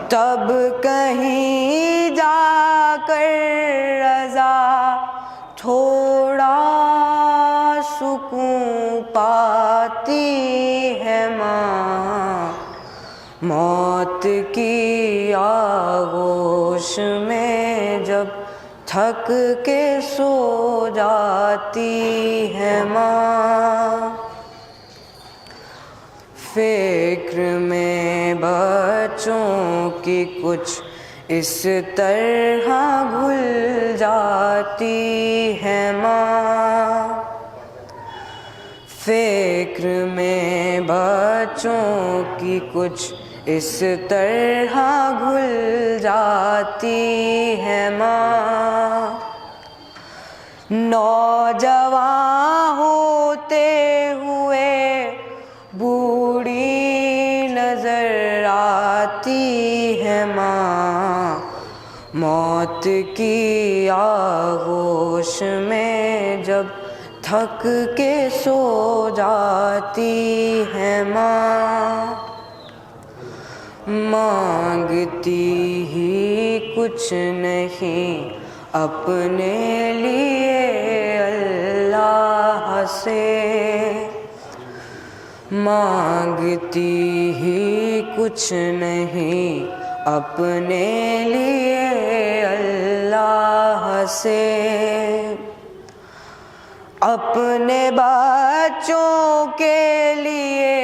تب کہیں جا کر رضا تھوڑا سکون پاتی ہے ماں، موت کی آغوش میں جب تھک کے سو جاتی ہے ماں۔ فکر میں بچوں کی کچھ اس طرح گھل جاتی ہے ماں، فکر میں بچوں کی کچھ اس طرح گھل جاتی ہے ماں۔ نوجوان ہوتے ہوئے بوڑھی نظر آتی ہے ماں، موت کی آغوش میں جب تھک کے سو جاتی ہے ماں۔ مانگتی ہی کچھ نہیں اپنے لیے اللہ سے، مانگتی ہی کچھ نہیں اپنے لیے اللہ سے، اپنے بچوں کے لیے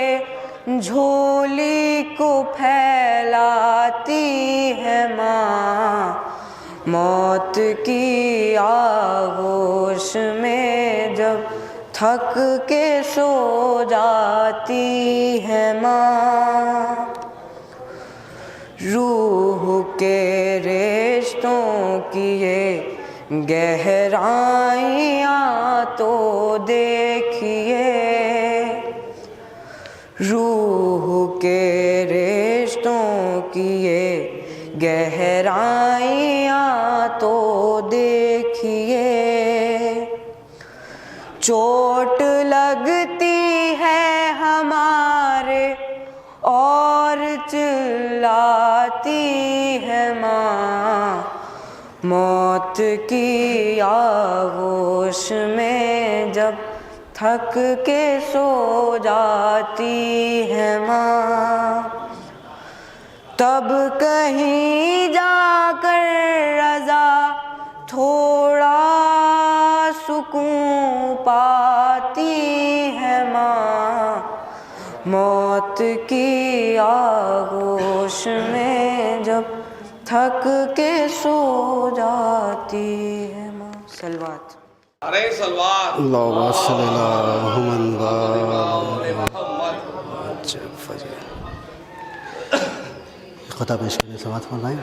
جھولی کو پھیلاتی ہے ماں، موت کی آغوش میں جب تھک کے سو جاتی ہے ماں۔ روح کے رشتوں کی یہ گہرائیاں تو دیکھیے، روح کے رشتوں کی یہ گہرائیاں تو دیکھیے، چوٹ لگتی ہے ہمارے اور چلاتی ہے ماں، موت کی آغوش میں جب تھک کے سو جاتی ہے ماں، تب کہیں جا کر رضا تھوڑا سکون پاتی ہے ماں، موت کی آغوش میں جب تھک کے سو جاتی ہے ماں۔ صلوات ارے صلوات اللہم صلی اللہ محمد۔ خطا پیش کریں، سماعت فرمائیں۔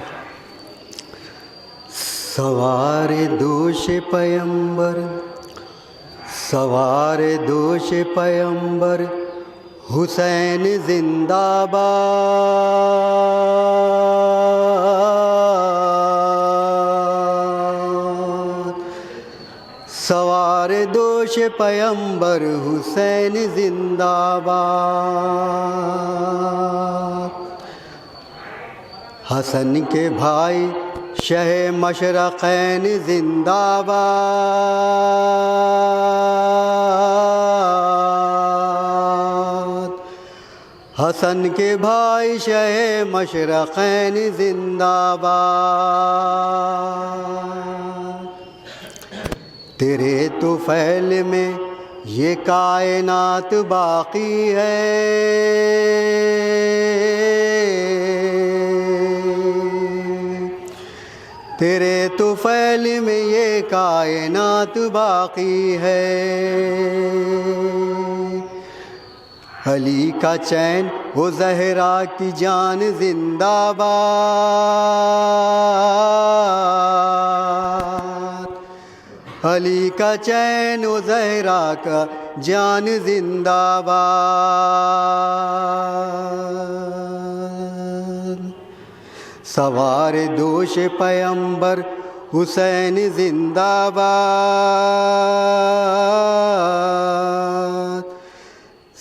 سوار دوش پیمبر، سوار دوش پیمبر، حسین زندہ باد، سوار دوش پیمبر، حسین زندہ باد، حسن کے بھائی شہ مشرقین زندہ باد، حسن کے بھائی شہ مشرقین زندہ باد، تیرے طفیل میں یہ کائنات باقی ہے، تیرے طفیل میں یہ کائنات باقی ہے، علی کا چین وہ زہرا کی جان زندہ باد، علی کا چین و زہرا کا جان زندہ باد، سوار دوش پیمبر حسین زندہ باد،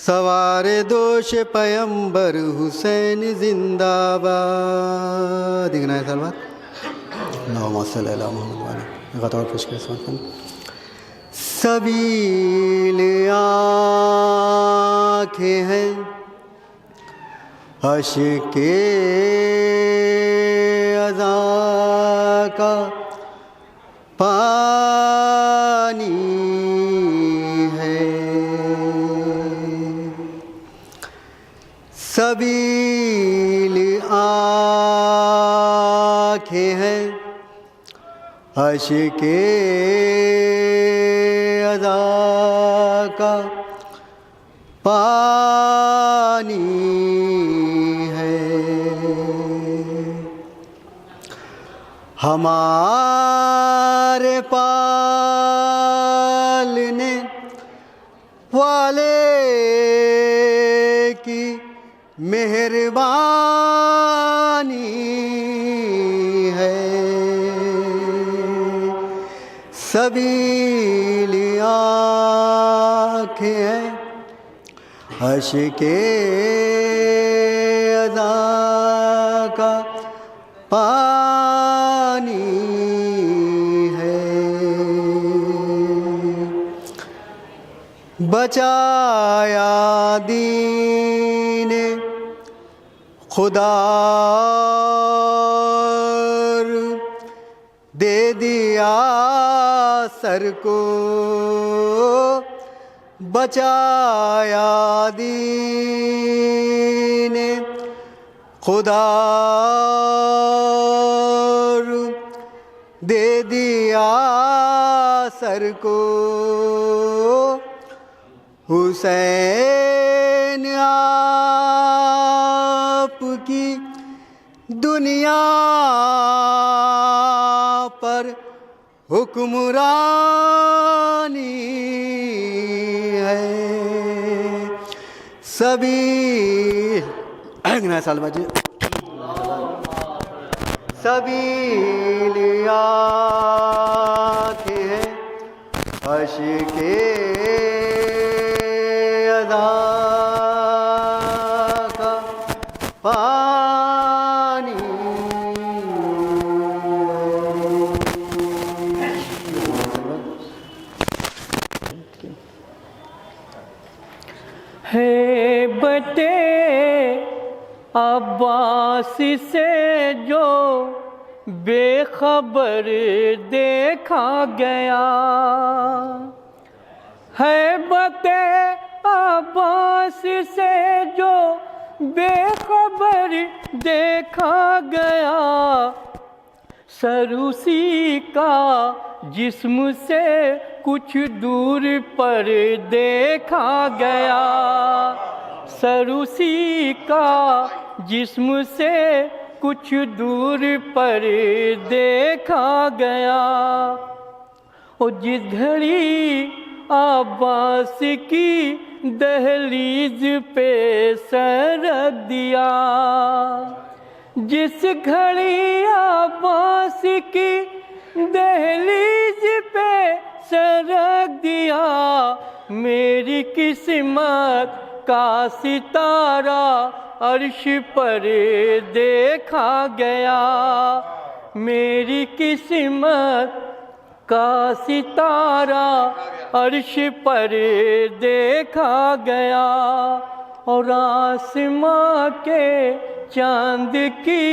سوار دوش پیمبر حسین زندہ باد. دیکھنا ہے سال بعد. اللہم صلی اللہ محمد والے غطور پیش کرے سمجھ کریں. سبیل آنکھیں ہیں عشق ازاں کا پانی ہے. سبیل آنکھیں ہیں عشق ازاں کا پانی ہے. ہمارے پالنے والے کی مہربانی ہے. سبیل آنکھیں ہیں عشق ازاں کا پانی ہے. بچایا دین خدا دے دیا سر کو. بچایا دین خدا دے دیا سر کو. حسین آپ کی دنیا پر حکمرانی ہے. سال بجے سبیل آنکھیں ہیں عشق ازاں کا پانی. ہیبت عباس سے جو بے خبر دیکھا گیا. ہیبت عباس سے جو بے خبر دیکھا گیا. سروسی کا جسم سے کچھ دور پر دیکھا گیا. سروسی کا جسم سے کچھ دور پر دیکھا گیا. اور جس گھڑی عباس کی دہلیز پہ سر رکھ دیا. جس گھڑی عباس کی دہلیز پہ سر رکھ دیا. میری قسمت کا ستارہ عرش پر دیکھا گیا. میری قسمت کا ستارہ عرش پر دیکھا گیا. اور آسماں کے چاند کی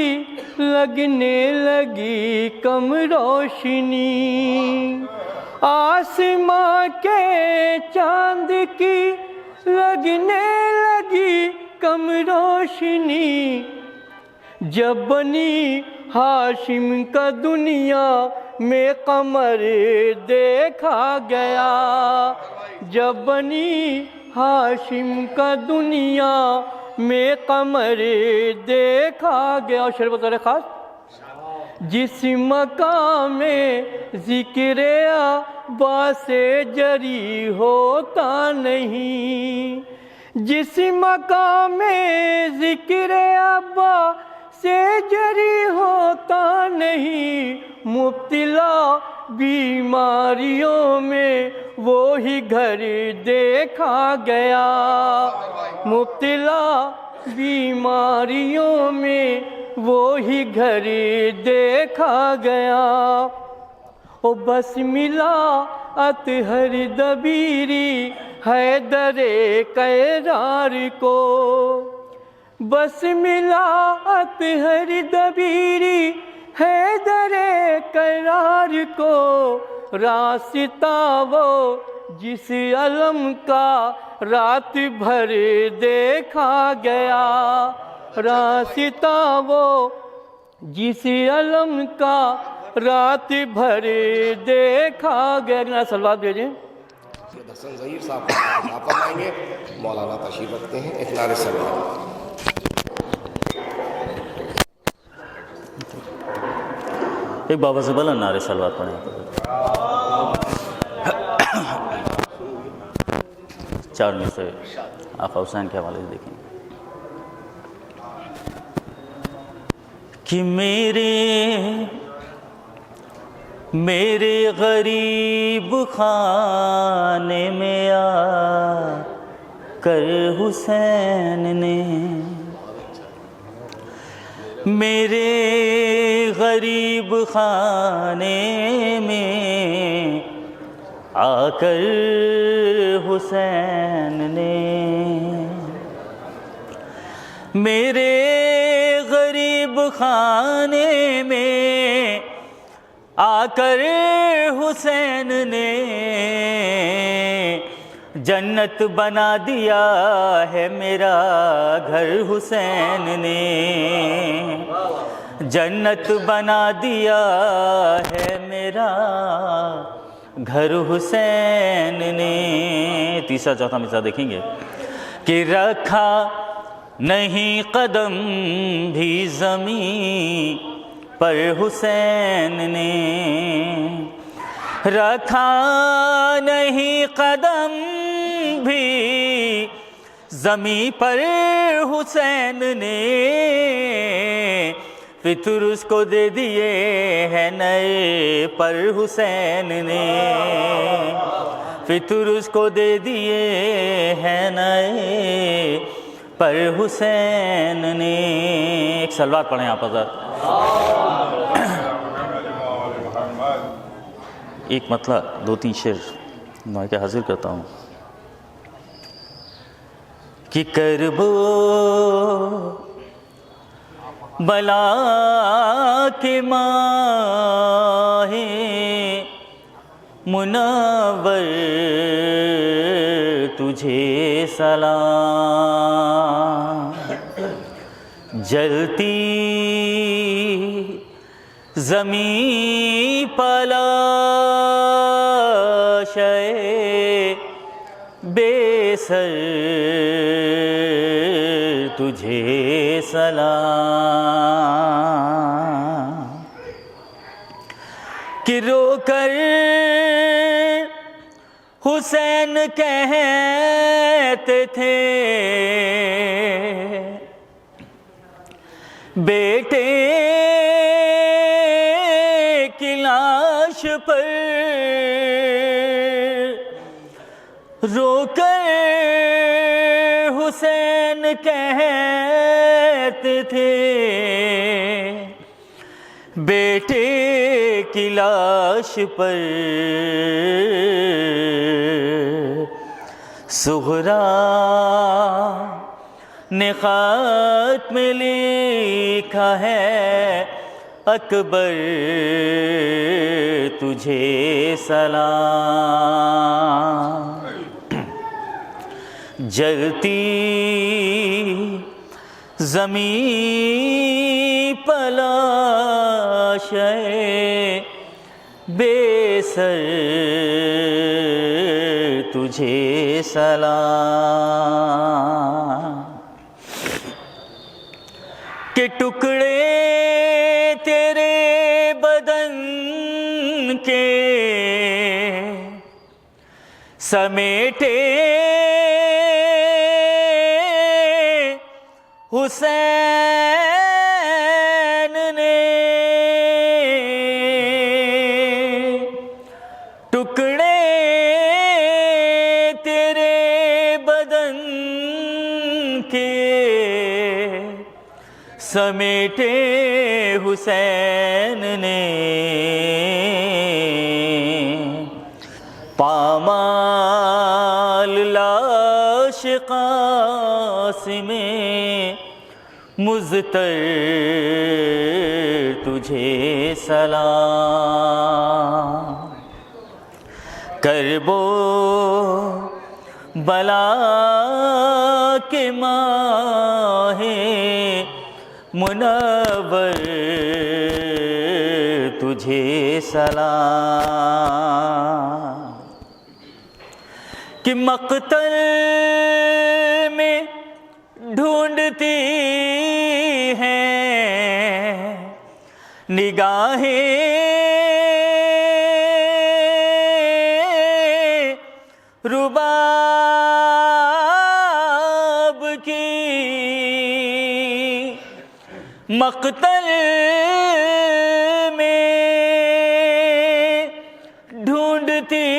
لگنے لگی کم روشنی. آسماں کے چاند کی لگنے لگی کم روشنی. جب بنی ہاشم کا دنیا میں قمر دیکھا گیا. جب بنی ہاشم کا دنیا میں قمر دیکھا گیا. اور شربت والے خاص جس مقام میں ذکر عباس سے جری ہوتا نہیں. جس مقام میں ذکر عباس سے جری ہوتا نہیں. مبتلا بیماریوں میں وہی گھر دیکھا گیا، مبتلا بیماریوں میں وہی گھر دیکھا گیا۔ او بس ملا اطہر دبیری حیدر قیرار کو، بس ملا اطہر دبیری حیدر قیرار کو، راستہ وہ جس علم کا رات بھر دیکھا گیا، راستہ وہ جس علم کا رات بھر دیکھا گیا۔ سلوات بھیجیں۔ سید حسن ظہیر صاحب آپ فرمائیں گے، مولانا تشریف رکھتے ہیں، ایک نعرہ سلوات۔ ایک بابا سے بلند نعرہ سلوات پڑھیں۔ چار میں سے آقا حسین کے حوالے سے دیکھیں کہ میرے غریب خانے میں آ کر حسین نے، میرے غریب خانے میں آ کر حسین نے، میرے غریب خانے میں آ کر حسین نے جنت بنا دیا ہے میرا گھر، حسین نے جنت بنا دیا ہے میرا گھر، حسین نے۔ تیسرا چوتھا مثال دیکھیں گے کہ رکھا نہیں قدم بھی زمین پر حسین نے، رکھا نہیں قدم بھی زمین پر حسین نے، فطر اس کو دے دیے ہیں نئے پر حسین نے، فطر اس کو دے دیے ہیں نئے پر حسین نے۔ ایک سلوات پڑھیں آپ حضرات۔ ایک مطلب دو تین شعر میں کے حاضر کرتا ہوں کہ کرب بلا کے ماہ منور تجھے سلام، جلتی زمین پلاشے بے سر تجھے سلام، کہ رو کر حسین کہتے تھے بیٹے کی لاش پر، رو کر حسین کہتے تھے بیٹے کی لاش پر، سغرا نے خط میں لکھا ہے اکبر تجھے سلام، جلتی زمین پلاشے بے سر تجھے سلام، کہ ٹکڑے تیرے بدن کے سمیٹے حسین نے، ٹکڑے سمیٹے حسین نے، پامال لاش قاسم مضطر تجھے سلام، کرب و بلا کے ماہ منور تجھے سلام، کہ مقتل میں ڈھونڈتی ہیں نگاہیں رباب کی، مقتل میں ڈھونڈتی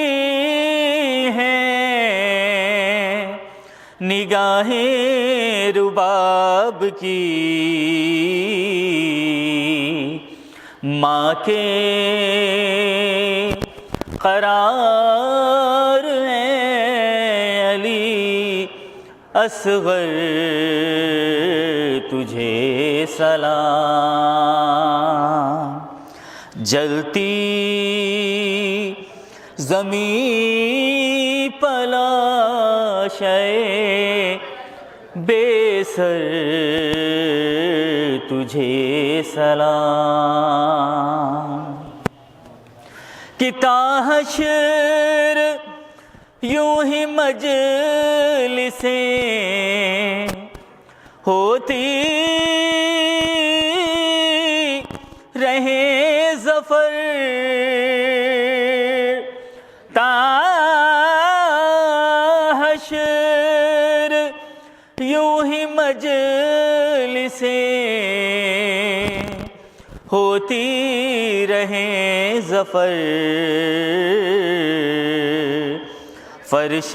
ہیں نگاہیں رباب کی، ماں کے قرار ہے علی اصغر تجھے سلام، جلتی زمین پلاشے بے سر تجھے سلام، کہ تا حشر یوں ہی مجلسیں ہوتی رہیں ظفر، تا حشر یوں ہی مجلسیں ہوتی رہیں ظفر، فرش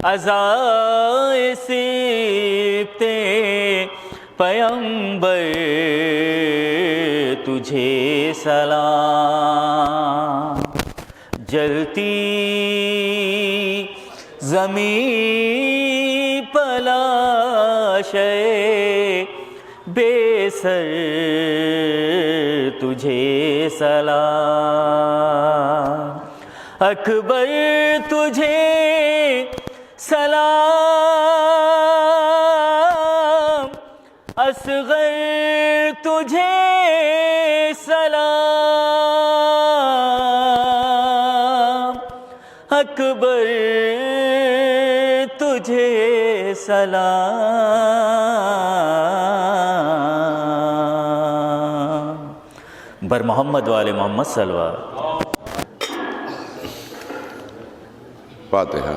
عزائے سبط پیمبر تجھے سلام، جلتی زمین پلاشے بے سر تجھے سلام، اکبر تجھے سلام، اصغر تجھے سلام، اکبر تجھے سلام، بر محمد وآل محمد صلوات۔ فاتحہ۔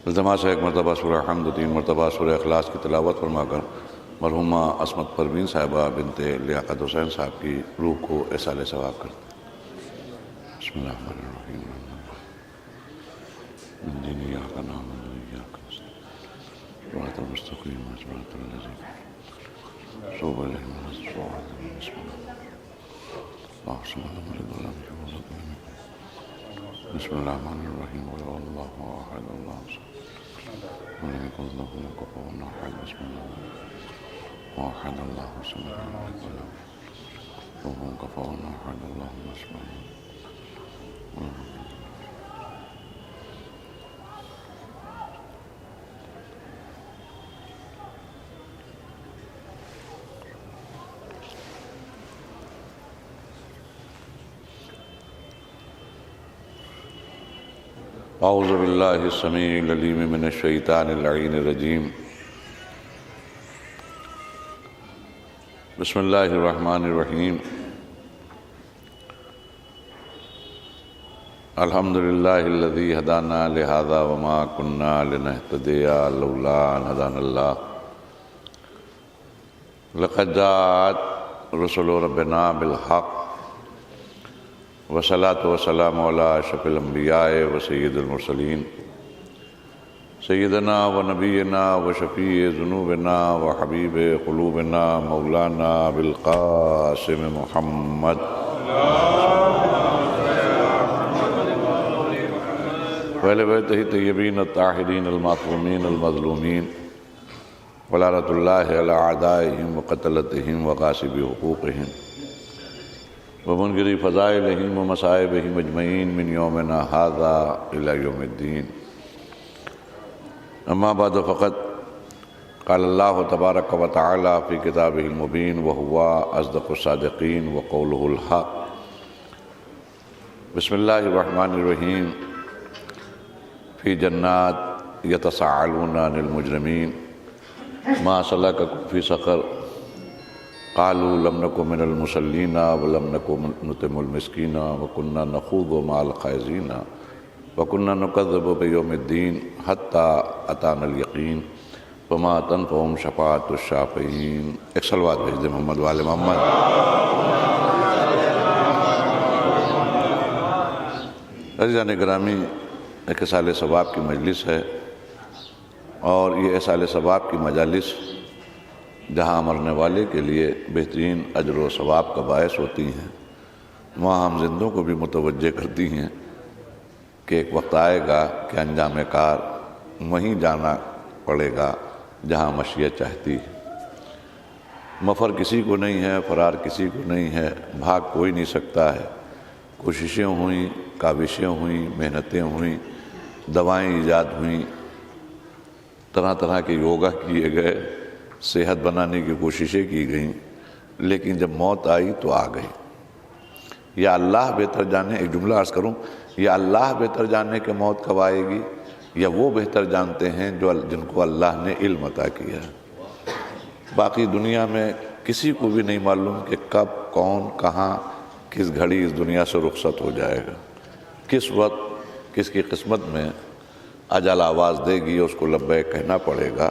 التماس ہے ایک مرتبہ سورہ حمد، 3 مرتبہ سورہ اخلاص کی تلاوت فرما کر مرحومہ عصمت پروین صاحبہ بنت لیاقت حسین صاحب کی روح کو احصال ثواب کرتے ہیں۔ بسم اللہ الرحمن الرحیم، اهدنا إياك نعبد وإياك نستعين، صراط المستقيم صراط الذين أنعمت عليهم غير المغضوب عليهم ولا الضالين. بسم الله الرحمن الرحيم، قل هو الله أحد الله الصمد لم يكن له كفوا أحد. بسم الله أحد الله الصمد لم يكن له كفوا أحد. اللهم صل على اعوذ باللہ السمیع العلیم من الشیطان اللعین الرجیم. بسم اللہ الرحمن الرحیم. الحمد لله الذي هدانا لهذا وما كنا لنهتدي لولا أن هدانا الله لقد جاءت رسل ربنا بالحق والصلاة والسلام على أشرف الأنبياء وسيد المرسلين سيدنا ونبينا وشفيع ذنوبنا وحبيب قلوبنا مولانا بالقاسم محمد وآل بیتہ الطیبین الطاہرین المعصومین المظلومین ولعنۃ اللہ علی اعدائہم وقتلتہم وغاصب حقوقہم ومنکر فضائلہم ومصائبہم اجمعین من یومنا ھذا الی یوم الدین اما بعد فقط قال اللہ تبارک و تعالی فی کتابہ المبین وہو اصدق الصادقین وقولہ الحق بسم اللہ الرحمن الرحیم فی جنات یتساءلون عن المجرمین ما سلککم فی سقر قالوا لم نک من المصلین ولم نک نطعم المسکین وکنا نخوض مع الخائضین وَكُنَّا نُكَذِّبُ بِيَوْمِ الدِّينِ حَتَّى أَتَانَا الْيَقِينُ وَمَا تَنفَعُهُمْ شَفَاعَةُ الشَّافِعِينَ ایک صلوات بھیج دیں محمد وآل محمد۔ عزیزان گرامی، ایک اصال ثواب کی مجلس ہے، اور یہ اصال ثواب کی مجالس جہاں مرنے والے کے لیے بہترین اجر و ثواب کا باعث ہوتی ہیں، وہاں ہم زندوں کو بھی متوجہ کرتی ہیں کہ ایک وقت آئے گا کہ انجام کار وہیں جانا پڑے گا جہاں مشیت چاہتی ہے۔ مفر کسی کو نہیں ہے، فرار کسی کو نہیں ہے، بھاگ کوئی نہیں سکتا ہے۔ کوششیں ہوئیں، کاوشیں ہوئیں، محنتیں ہوئیں، دوائیں ایجاد ہوئیں، طرح طرح کے یوگا کیے گئے، صحت بنانے کی کوششیں کی گئیں، لیکن جب موت آئی تو آ گئی۔ یا اللہ بہتر جانے، ایک جملہ عرض کروں، یا اللہ بہتر جانے کہ موت کب آئے گی، یا وہ بہتر جانتے ہیں جن کو اللہ نے علم عطا کیا ہے۔ باقی دنیا میں کسی کو بھی نہیں معلوم کہ کب، کون، کہاں، کس گھڑی اس دنیا سے رخصت ہو جائے گا، کس وقت کس کی قسمت میں اجل آواز دے گی، اس کو لبیک کہنا پڑے گا۔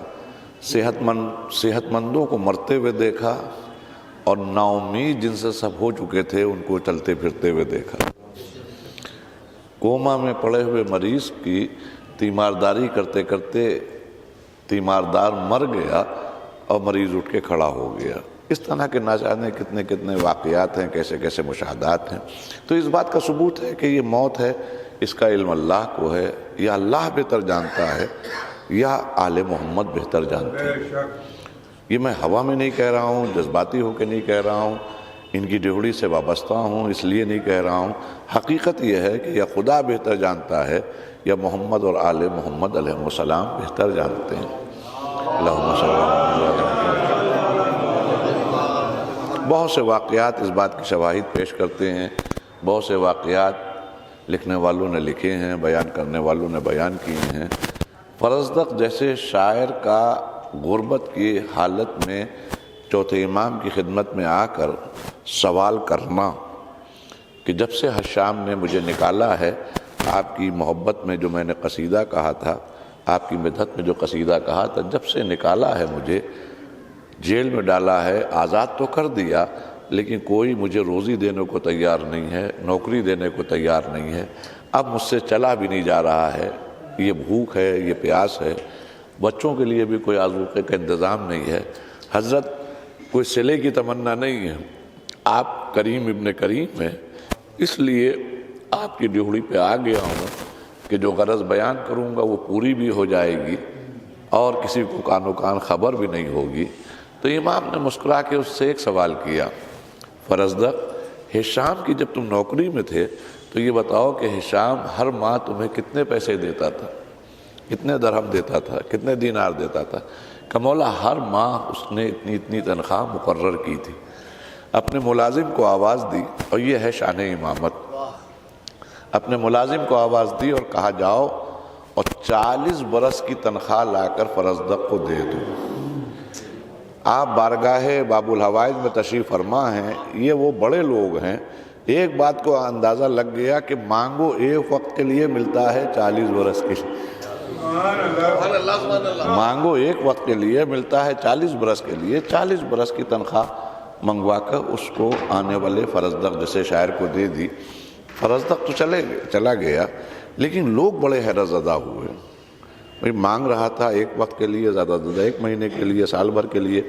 صحت مندوں کو مرتے ہوئے دیکھا، اور نا امید جن سے سب ہو چکے تھے ان کو چلتے پھرتے ہوئے دیکھا۔ کوما میں پڑے ہوئے مریض کی تیمارداری کرتے کرتے تیماردار مر گیا اور مریض اٹھ کے کھڑا ہو گیا۔ اس طرح کے نہ جانے کتنے کتنے واقعات ہیں، کیسے کیسے مشاہدات ہیں۔ تو اس بات کا ثبوت ہے کہ یہ موت ہے، اس کا علم اللہ کو ہے، یا اللہ بہتر جانتا ہے یا آل محمد بہتر جانتے ہیں۔ یہ میں ہوا میں نہیں کہہ رہا ہوں، جذباتی ہو کے نہیں کہہ رہا ہوں، ان کی ڈیوڑی سے وابستہ ہوں اس لیے نہیں کہہ رہا ہوں۔ حقیقت یہ ہے کہ یا خدا بہتر جانتا ہے یا محمد اور آل محمد علیہ السلام بہتر جانتے ہیں۔ اللہم صلی اللہ علیہ وسلم۔ بہت سے واقعات اس بات کی شواہد پیش کرتے ہیں، بہت سے واقعات لکھنے والوں نے لکھے ہیں، بیان کرنے والوں نے بیان کیے ہیں۔ فرزدق جیسے شاعر کا غربت کی حالت میں چوتھے امام کی خدمت میں آ کر سوال کرنا کہ جب سے حشام نے مجھے نکالا ہے، آپ کی محبت میں جو میں نے قصیدہ کہا تھا، آپ کی مدحت میں جو قصیدہ کہا تھا، جب سے نکالا ہے مجھے، جیل میں ڈالا ہے، آزاد تو کر دیا، لیکن کوئی مجھے روزی دینے کو تیار نہیں ہے، نوکری دینے کو تیار نہیں ہے، اب مجھ سے چلا بھی نہیں جا رہا ہے، یہ بھوک ہے، یہ پیاس ہے، بچوں کے لیے بھی کوئی آذوقے کا انتظام نہیں ہے۔ حضرت کوئی صلے کی تمنا نہیں ہے، آپ کریم ابن کریم ہیں، اس لیے آپ کی ڈیوڑی پہ آ گیا ہوں کہ جو غرض بیان کروں گا وہ پوری بھی ہو جائے گی اور کسی کو کان و کان خبر بھی نہیں ہوگی۔ تو امام نے مسکرا کے اس سے ایک سوال کیا، فرزدق، ہشام کی جب تم نوکری میں تھے تو یہ بتاؤ کہ ہشام ہر ماہ تمہیں کتنے پیسے دیتا تھا، کتنے درہم دیتا تھا، کتنے دینار دیتا تھا؟ کہ مولا ہر ماہ اس نے اتنی تنخواہ مقرر کی تھی۔ اپنے ملازم کو آواز دی، اور یہ ہے شان امامت، اپنے ملازم کو آواز دی اور کہا جاؤ اور 40 برس کی تنخواہ لا کر فرزدق کو دے دو۔ آپ بارگاہ باب الحوائج میں تشریف فرما ہیں، یہ وہ بڑے لوگ ہیں ایک بات کو اندازہ لگ گیا کہ مانگو ایک وقت کے لیے ملتا ہے 40 برس کے لیے، مانگو ایک وقت کے لیے ملتا ہے 40 برس کے لیے، 40 برس کی تنخواہ منگوا کر اس کو آنے والے فرزدق جیسے شاعر کو دے دی۔ فرزدق تو چلا گیا، لیکن لوگ بڑے حیرت زدہ ہوئے، بھئی مانگ رہا تھا ایک وقت کے لیے، زیادہ زیادہ 1 مہینے کے لیے، سال بھر کے لیے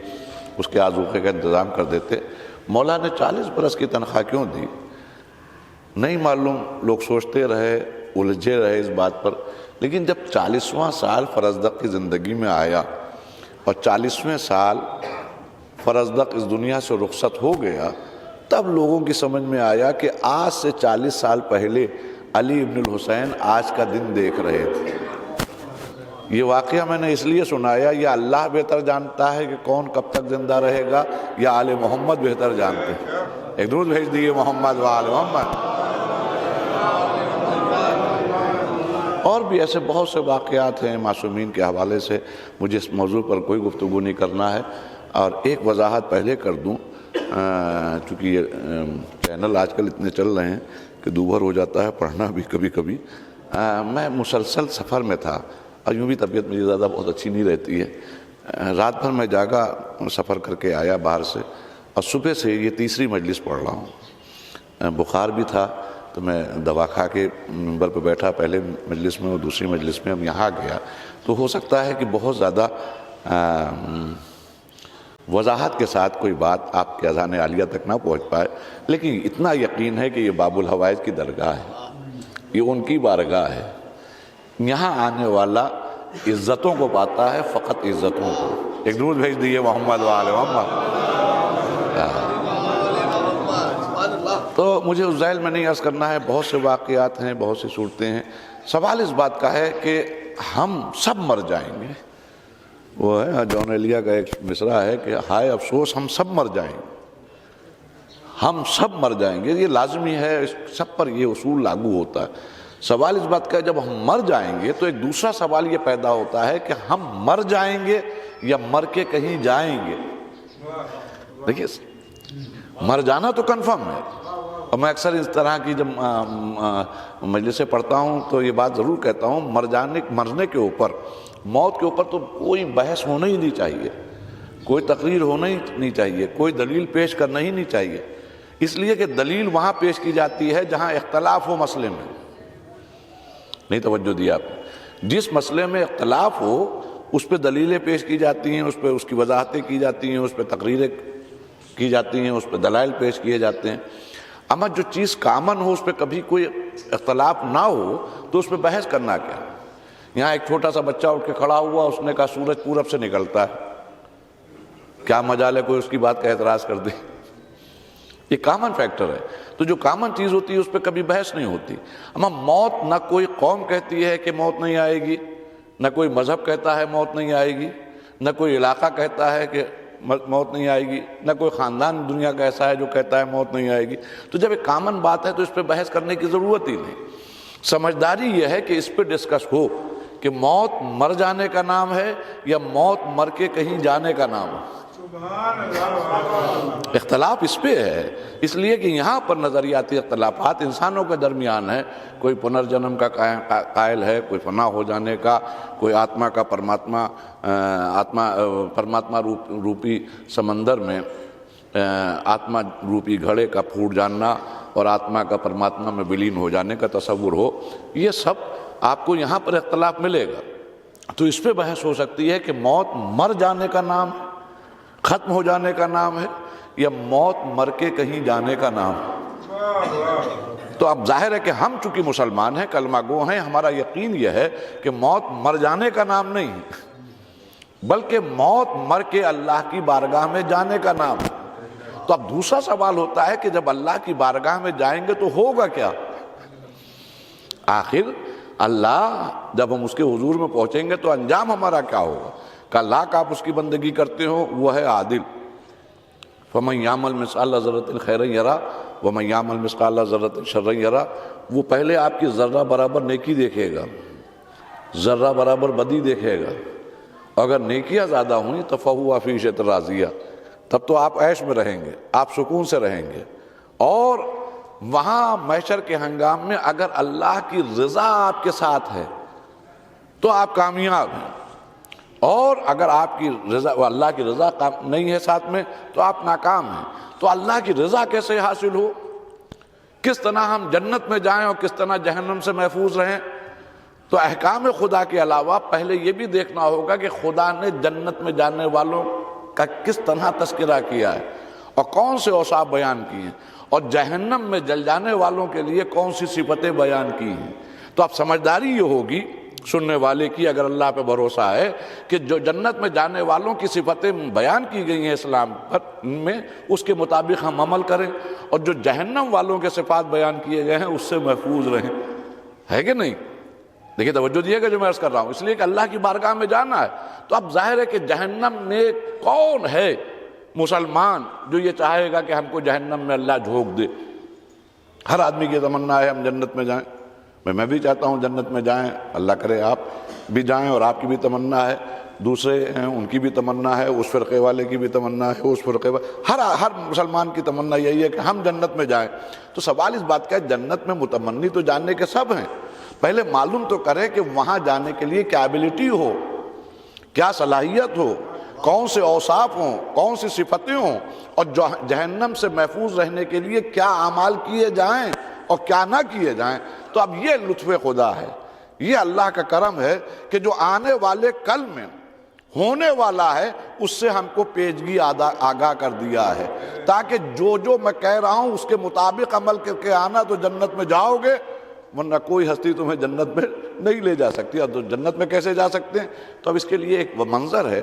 اس کے آذوقے کا انتظام کر دیتے، مولا نے 40 برس کی تنخواہ کیوں دی؟ نہیں معلوم، لوگ سوچتے رہے، الجھے رہے اس بات پر، لیکن جب 40واں سال فرزدق کی زندگی میں آیا اور 40ویں سال فرزدق اس دنیا سے رخصت ہو گیا، تب لوگوں کی سمجھ میں آیا کہ آج سے 40 سال پہلے علی ابن الحسین آج کا دن دیکھ رہے تھے۔ یہ واقعہ میں نے اس لیے سنایا، یا اللہ بہتر جانتا ہے کہ کون کب تک زندہ رہے گا، یا آل محمد بہتر جانتے ہیں۔ ایک درود بھیج دیئے محمد و آل محمد۔ اور بھی ایسے بہت سے واقعات ہیں معصومین کے حوالے سے، مجھے اس موضوع پر کوئی گفتگو نہیں کرنا ہے۔ اور ایک وضاحت پہلے کر دوں، چونکہ یہ چینل آج کل اتنے چل رہے ہیں کہ دوبھر ہو جاتا ہے پڑھنا بھی کبھی کبھی۔ میں مسلسل سفر میں تھا، اور یوں بھی طبیعت مجھے زیادہ بہت اچھی نہیں رہتی ہے۔ رات بھر میں جاگا، سفر کر کے آیا باہر سے، اور صبح سے یہ تیسری مجلس پڑھ رہا ہوں۔ بخار بھی تھا تو میں دوا کھا کے منبر پہ بیٹھا، پہلے مجلس میں اور دوسری مجلس میں، اب یہاں گیا تو ہو سکتا ہے کہ بہت زیادہ وضاحت کے ساتھ کوئی بات آپ کے اذان عالیہ تک نہ پہنچ پائے، لیکن اتنا یقین ہے کہ یہ باب الحوائج کی درگاہ ہے، یہ ان کی بارگاہ ہے۔ یہاں آنے والا عزتوں کو پاتا ہے، فقط عزتوں کو۔ ایک درود بھیج دیئے محمد و آل محمد۔ تو مجھے اس ذیل میں نہیں عرض کرنا ہے، بہت سے واقعات ہیں، بہت سی صورتیں ہیں۔ سوال اس بات کا ہے کہ ہم سب مر جائیں گے۔ وہ ہے جون ایلیا کا ایک مصرع ہے کہ ہائے افسوس ہم سب مر جائیں گے، ہم سب مر جائیں گے، یہ لازمی ہے، سب پر یہ اصول لاگو ہوتا ہے۔ سوال اس بات کا ہے جب ہم مر جائیں گے تو ایک دوسرا سوال یہ پیدا ہوتا ہے کہ ہم مر جائیں گے یا مر کے کہیں جائیں گے۔ دیکھیے مر جانا تو کنفرم ہے، اور میں اکثر اس طرح کی جب مجلسیں پڑھتا ہوں تو یہ بات ضرور کہتا ہوں، مرنے کے اوپر، موت کے اوپر تو کوئی بحث ہونا ہی نہیں چاہیے، کوئی تقریر ہونا ہی نہیں چاہیے، کوئی دلیل پیش کرنا ہی نہیں چاہیے، اس لیے کہ دلیل وہاں پیش کی جاتی ہے جہاں اختلاف ہو مسئلے میں۔ نہیں توجہ دیا آپ نے؟ جس مسئلے میں اختلاف ہو اس پہ دلیلیں پیش کی جاتی ہیں، اس پہ اس کی وضاحتیں کی جاتی ہیں، اس پہ تقریریں کی جاتی ہیں، اس پہ دلائل پیش کیے جاتے ہیں۔ اما جو چیز کامن ہو اس پہ کبھی کوئی اختلاف نہ ہو تو اس پہ بحث کرنا کیا؟ یہاں ایک چھوٹا سا بچہ اٹھ کے کھڑا ہوا، اس نے کہا سورج پورب سے نکلتا ہے، کیا مجال ہے کوئی اس کی بات کا اعتراض کر دے؟ یہ کامن فیکٹر ہے۔ تو جو کامن چیز ہوتی ہے اس پہ کبھی بحث نہیں ہوتی۔ اما موت نہ کوئی قوم کہتی ہے کہ موت نہیں آئے گی، نہ کوئی مذہب کہتا ہے موت نہیں آئے گی، نہ کوئی علاقہ کہتا ہے کہ موت نہیں آئے گی، نہ کوئی خاندان دنیا کا ایسا ہے جو کہتا ہے موت نہیں آئے گی۔ تو جب ایک کامن بات ہے تو اس پہ بحث کرنے کی ضرورت ہی نہیں۔ سمجھداری یہ ہے کہ اس پہ ڈسکس ہو کہ موت مر جانے کا نام ہے یا موت مر کے کہیں جانے کا نام ہے۔ اختلاف اس پہ ہے، اس لیے کہ یہاں پر نظریاتی اختلافات انسانوں کے درمیان ہے، کوئی پنرجنم کا قائل ہے، کوئی فنا ہو جانے کا، کوئی آتما کا پرماتما روپی سمندر میں آتما روپی گھڑے کا پھوٹ جاننا اور آتما کا پرماتما میں ولین ہو جانے کا تصور ہو، یہ سب آپ کو یہاں پر اختلاف ملے گا۔ تو اس پہ بحث ہو سکتی ہے کہ موت مر جانے کا نام ہے، ختم ہو جانے کا نام ہے، یا موت مر کے کہیں جانے کا نام ہے۔ تو اب ظاہر ہے کہ ہم چونکہ مسلمان ہیں، کلمہ گو ہیں، ہمارا یقین یہ ہے کہ موت مر جانے کا نام نہیں ہے، بلکہ موت مر کے اللہ کی بارگاہ میں جانے کا نام ہے۔ تو اب دوسرا سوال ہوتا ہے کہ جب اللہ کی بارگاہ میں جائیں گے تو ہوگا کیا؟ آخر اللہ جب ہم اس کے حضور میں پہنچیں گے تو انجام ہمارا کیا ہوگا؟ کہ لاکھ آپ اس کی بندگی کرتے ہو، وہ ہے عادل۔ فَمَنْ يَعْمَلْ مِثْقَالَ ذَرَّةٍ خَيْرًا يَرَهُ وَمَنْ يَعْمَلْ مِثْقَالَ ذَرَّةٍ شَرًّا يَرَهُ۔ وہ پہلے آپ کی ذرہ برابر نیکی دیکھے گا، ذرہ برابر بدی دیکھے گا۔ اگر نیکیاں زیادہ ہوئیں تو فَهُوَ فِي عِيشَةٍ رَاضِيَةٍ، تب تو آپ عیش میں رہیں گے، آپ سکون سے رہیں گے۔ اور وہاں محشر کے ہنگام میں اگر اللہ کی رضا آپ کے ساتھ ہے تو آپ کامیاب ہیں، اور اگر آپ کی رضا اللہ کی رضا نہیں ہے ساتھ میں تو آپ ناکام ہیں۔ تو اللہ کی رضا کیسے حاصل ہو، کس طرح ہم جنت میں جائیں اور کس طرح جہنم سے محفوظ رہیں؟ تو احکام خدا کے علاوہ پہلے یہ بھی دیکھنا ہوگا کہ خدا نے جنت میں جانے والوں کا کس طرح تذکرہ کیا ہے اور کون سے اوصاف بیان کیے ہیں، اور جہنم میں جل جانے والوں کے لیے کون سی صفتیں بیان کی ہیں۔ تو اب سمجھداری یہ ہوگی سننے والے کی، اگر اللہ پہ بھروسہ ہے، کہ جو جنت میں جانے والوں کی صفتیں بیان کی گئی ہیں اسلام میں، اس کے مطابق ہم عمل کریں، اور جو جہنم والوں کے صفات بیان کیے گئے ہیں اس سے محفوظ رہیں، ہے کہ نہیں؟ دیکھیے توجہ دیے گا جو میں عرض کر رہا ہوں، اس لیے کہ اللہ کی بارگاہ میں جانا ہے۔ تو اب ظاہر ہے کہ جہنم میں کون ہے مسلمان جو یہ چاہے گا کہ ہم کو جہنم میں اللہ جھونک دے؟ ہر آدمی کی تمنا ہے ہم جنت میں جائیں، میں بھی چاہتا ہوں جنت میں جائیں، اللہ کرے آپ بھی جائیں، اور آپ کی بھی تمنا ہے، دوسرے ہیں ان کی بھی تمنا ہے، اس فرقے والے کی بھی تمنا ہے، اس فرقے والے، ہر مسلمان کی تمنا یہی ہے کہ ہم جنت میں جائیں۔ تو سوال اس بات کا ہے جنت میں متمنی تو جاننے کے سب ہیں، پہلے معلوم تو کرے کہ وہاں جانے کے لیے کیا ایبلٹی ہو، کیا صلاحیت ہو، کون سے اوصاف ہوں، کون سی صفتیں ہوں، اور جہنم سے محفوظ رہنے کے لیے کیا اعمال کیے جائیں اور کیا نہ کیے جائیں۔ تو اب یہ لطف خدا ہے، یہ اللہ کا کرم ہے کہ جو آنے والے کل میں ہونے والا ہے اس سے ہم کو پیشگی آگاہ کر دیا ہے، تاکہ جو میں کہہ رہا ہوں اس کے مطابق عمل کر کے آنا تو جنت میں جاؤ گے، ورنہ کوئی ہستی تمہیں جنت میں نہیں لے جا سکتی۔ اور تو جنت میں کیسے جا سکتے ہیں؟ تو اب اس کے لیے ایک منظر ہے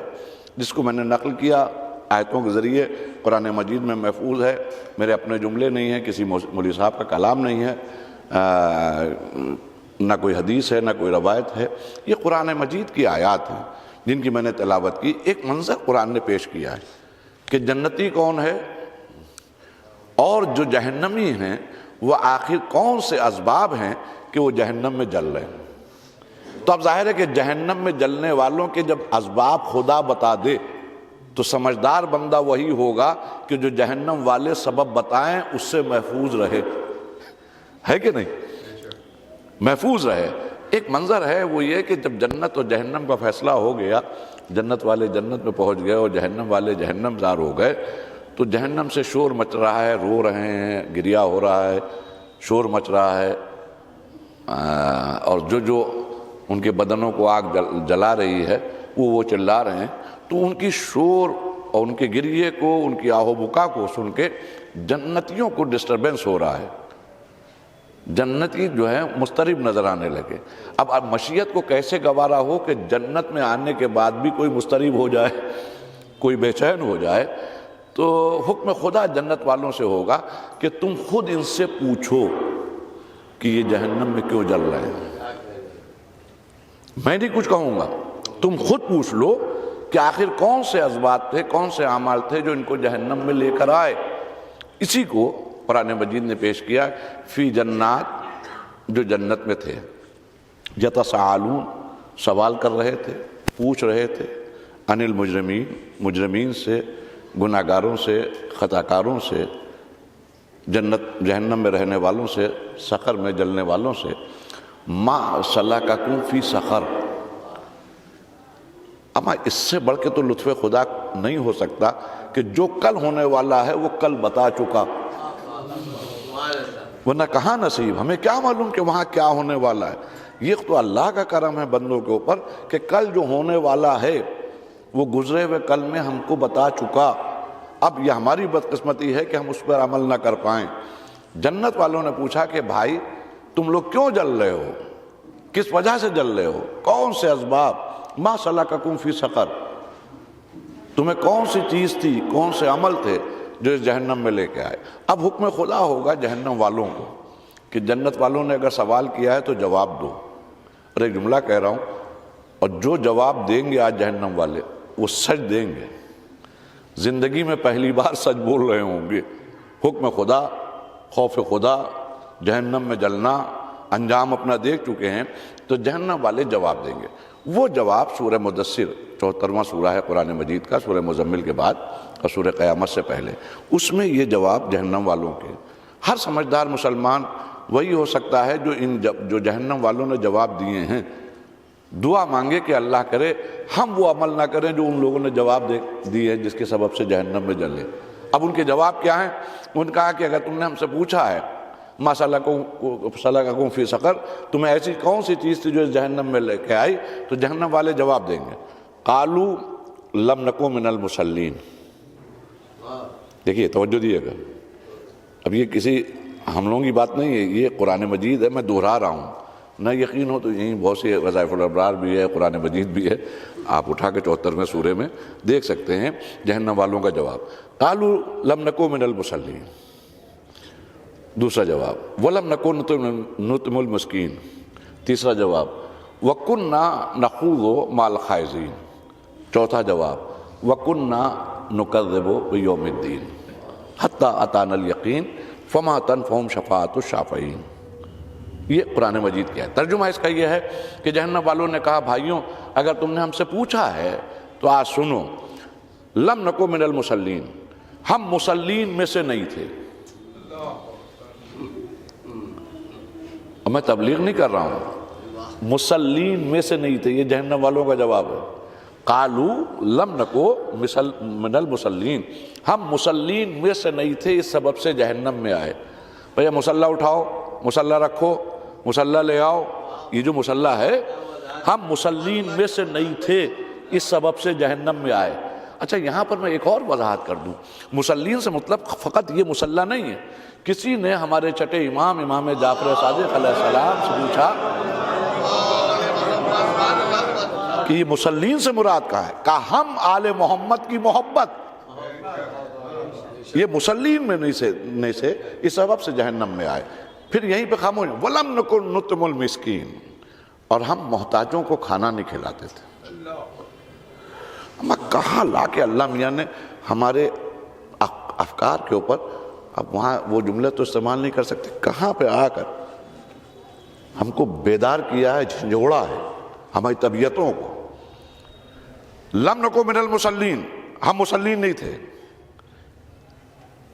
جس کو میں نے نقل کیا آیتوں کے ذریعے، قرآن مجید میں محفوظ ہے، میرے اپنے جملے نہیں ہیں، کسی مولوی صاحب کا کلام نہیں ہے، نہ کوئی حدیث ہے نہ کوئی روایت ہے، یہ قرآن مجید کی آیات ہیں جن کی میں نے تلاوت کی۔ ایک منظر قرآن نے پیش کیا ہے کہ جنتی کون ہے اور جو جہنمی ہیں وہ آخر کون سے اسباب ہیں کہ وہ جہنم میں جل رہے ہیں۔ تو اب ظاہر ہے کہ جہنم میں جلنے والوں کے جب اسباب خدا بتا دے تو سمجھدار بندہ وہی ہوگا کہ جو جہنم والے سبب بتائیں اس سے محفوظ رہے، ہے کہ نہیں؟ محفوظ رہے۔ ایک منظر ہے وہ یہ کہ جب جنت اور جہنم کا فیصلہ ہو گیا، جنت والے جنت میں پہنچ گئے اور جہنم والے جہنم زار ہو گئے، تو جہنم سے شور مچ رہا ہے، رو رہے ہیں، گریا ہو رہا ہے، شور مچ رہا ہے، اور جو ان کے بدنوں کو آگ جلا رہی ہے وہ چلا رہے ہیں۔ تو ان کی شور اور ان کے گریے کو، ان کی آہو بکا کو سن کے جنتیوں کو ڈسٹربنس ہو رہا ہے، جنتی جو ہے مضطرب نظر آنے لگے۔ اب مشیت کو کیسے گوارا ہو کہ جنت میں آنے کے بعد بھی کوئی مضطرب ہو جائے، کوئی بے چین ہو جائے؟ تو حکم خدا جنت والوں سے ہوگا کہ تم خود ان سے پوچھو کہ یہ جہنم میں کیوں جل رہے ہیں، میں نہیں کچھ کہوں گا، تم خود پوچھ لو کہ آخر کون سے اسباب تھے، کون سے اعمال تھے جو ان کو جہنم میں لے کر آئے۔ اسی کو قرآن مجید نے پیش کیا، فی جنات، جو جنت میں تھے، یتساءلون، سوال کر رہے تھے، پوچھ رہے تھے، عن المجرمین، مجرمین سے، گناہ گاروں سے، خطا کاروں سے، جہنم میں رہنے والوں سے، سقر میں جلنے والوں سے، ما سلککم فی سقر۔ اما اس سے بڑھ کے تو لطف خدا نہیں ہو سکتا کہ جو کل ہونے والا ہے وہ کل بتا چکا، ورنہ کہاں نصیب، ہمیں کیا معلوم کہ وہاں کیا ہونے والا ہے۔ یہ تو اللہ کا کرم ہے بندوں کے اوپر کہ کل جو ہونے والا ہے وہ گزرے ہوئے کل میں ہم کو بتا چکا۔ اب یہ ہماری بدقسمتی ہے کہ ہم اس پر عمل نہ کر پائیں۔ جنت والوں نے پوچھا کہ بھائی تم لوگ کیوں جل رہے ہو، کس وجہ سے جل رہے ہو، کون سے اسباب، ما سلککم فی سقر، تمہیں کون سی چیز تھی، کون سے عمل تھے جو اس جہنم میں لے کے آئے۔ اب حکم خدا ہوگا جہنم والوں کو کہ جنت والوں نے اگر سوال کیا ہے تو جواب دو، اور ایک جملہ کہہ رہا ہوں، اور جو جواب دیں گے آج جہنم والے وہ سچ دیں گے، زندگی میں پہلی بار سچ بول رہے ہوں گے۔ حکم خدا، خوف خدا، جہنم میں جلنا، انجام اپنا دیکھ چکے ہیں، تو جہنم والے جواب دیں گے۔ وہ جواب سورہ مدثر 74واں سورہ ہے قرآن مجید کا، سورہ مزمل کے بعد اور سورہ قیامت سے پہلے، اس میں یہ جواب جہنم والوں کے ہر سمجھدار مسلمان وہی ہو سکتا ہے جو جہنم والوں نے جواب دیے ہیں، دعا مانگے کہ اللہ کرے ہم وہ عمل نہ کریں جو ان لوگوں نے جواب دیے ہیں جس کے سبب سے جہنم میں جلے۔ اب ان کے جواب کیا ہیں؟ ان کہا کہ اگر تم نے ہم سے پوچھا ہے ما سلککم فی سقر، تمہیں ایسی کون سی چیز تھی جو اس جہنم میں لے کے آئی، تو جہنم والے جواب دیں گے قالوا لم نکن من المصلین۔ دیکھیے توجہ دیئے گا، اب یہ کسی ہم لوگوں کی بات نہیں ہے، یہ قرآن مجید ہے، میں دہرا رہا ہوں، نہ یقین ہو تو یہیں بہت سی وظائف الابرار بھی ہے، قرآن مجید بھی ہے، آپ اٹھا کے 74ویں سورے میں دیکھ سکتے ہیں جہنم والوں کا جواب۔ قالوا لم نکن من المصلین۔ دوسرا جواب وَلَمْ نَكُنْ نُطْعِمُ الْمِسْكِينَ۔ تیسرا جواب وَكُنَّا نَخُوضُ مَعَ الْخَائِضِينَ۔ چوتھا جواب وَكُنَّا نُكَذِّبُ بِيَوْمِ الدِّينِ حَتَّى أَتَانَا الْيَقِينُ فَمَا تَنفَعُهُمْ شَفَاعَةُ الشَّافِعِينَ۔ یہ قرآن مجید کیا ہے؟ ترجمہ اس کا یہ ہے کہ جہنم والوں نے کہا بھائیوں اگر تم نے ہم سے پوچھا ہے تو آج سنو، لم نکن من المصلین، ہم مصلین میں سے نہیں تھے۔ میں تبلیغ نہیں کر رہا ہوں، مصلین میں سے نہیں تھے، یہ جہنم والوں کا جواب ہے۔ قالوا لم نکن من المصلین، ہم مصلین میں سے نہیں تھے، اس سبب سے جہنم میں آئے۔ بھیا مصلی اٹھاؤ، مصلی رکھو، مصلی لے آؤ، یہ جو مصلی ہے ہم مصلین میں سے نہیں تھے، اس سبب سے جہنم میں آئے۔ اچھا یہاں پر میں ایک اور وضاحت کر دوں، مصلین سے مطلب فقط یہ مصلی نہیں ہے۔ کسی نے ہمارے چٹے امام جعفر صادق علیہ السلام سے پوچھا کہ یہ مصلین سے مراد کہا ہے، کہا ہم آل محمد کی محبت، یہ مصلین میں نہیں سے، اس سبب سے جہنم میں آئے۔ پھر یہیں پہ خاموش وَلَمْ نَكُنْ نُطْعِمُ الْمِسْكِينَ، اور ہم محتاجوں کو کھانا نہیں کھلاتے تھے۔ اما کہاں لا کے اللہ میاں نے ہمارے افکار کے اوپر، اب وہاں وہ جملے تو استعمال نہیں کر سکتے، کہاں پہ آ کر ہم کو بیدار کیا ہے، جھنجھوڑا ہے ہماری طبیعتوں کو۔ لم نکن من المصلین، ہم مصلین نہیں تھے،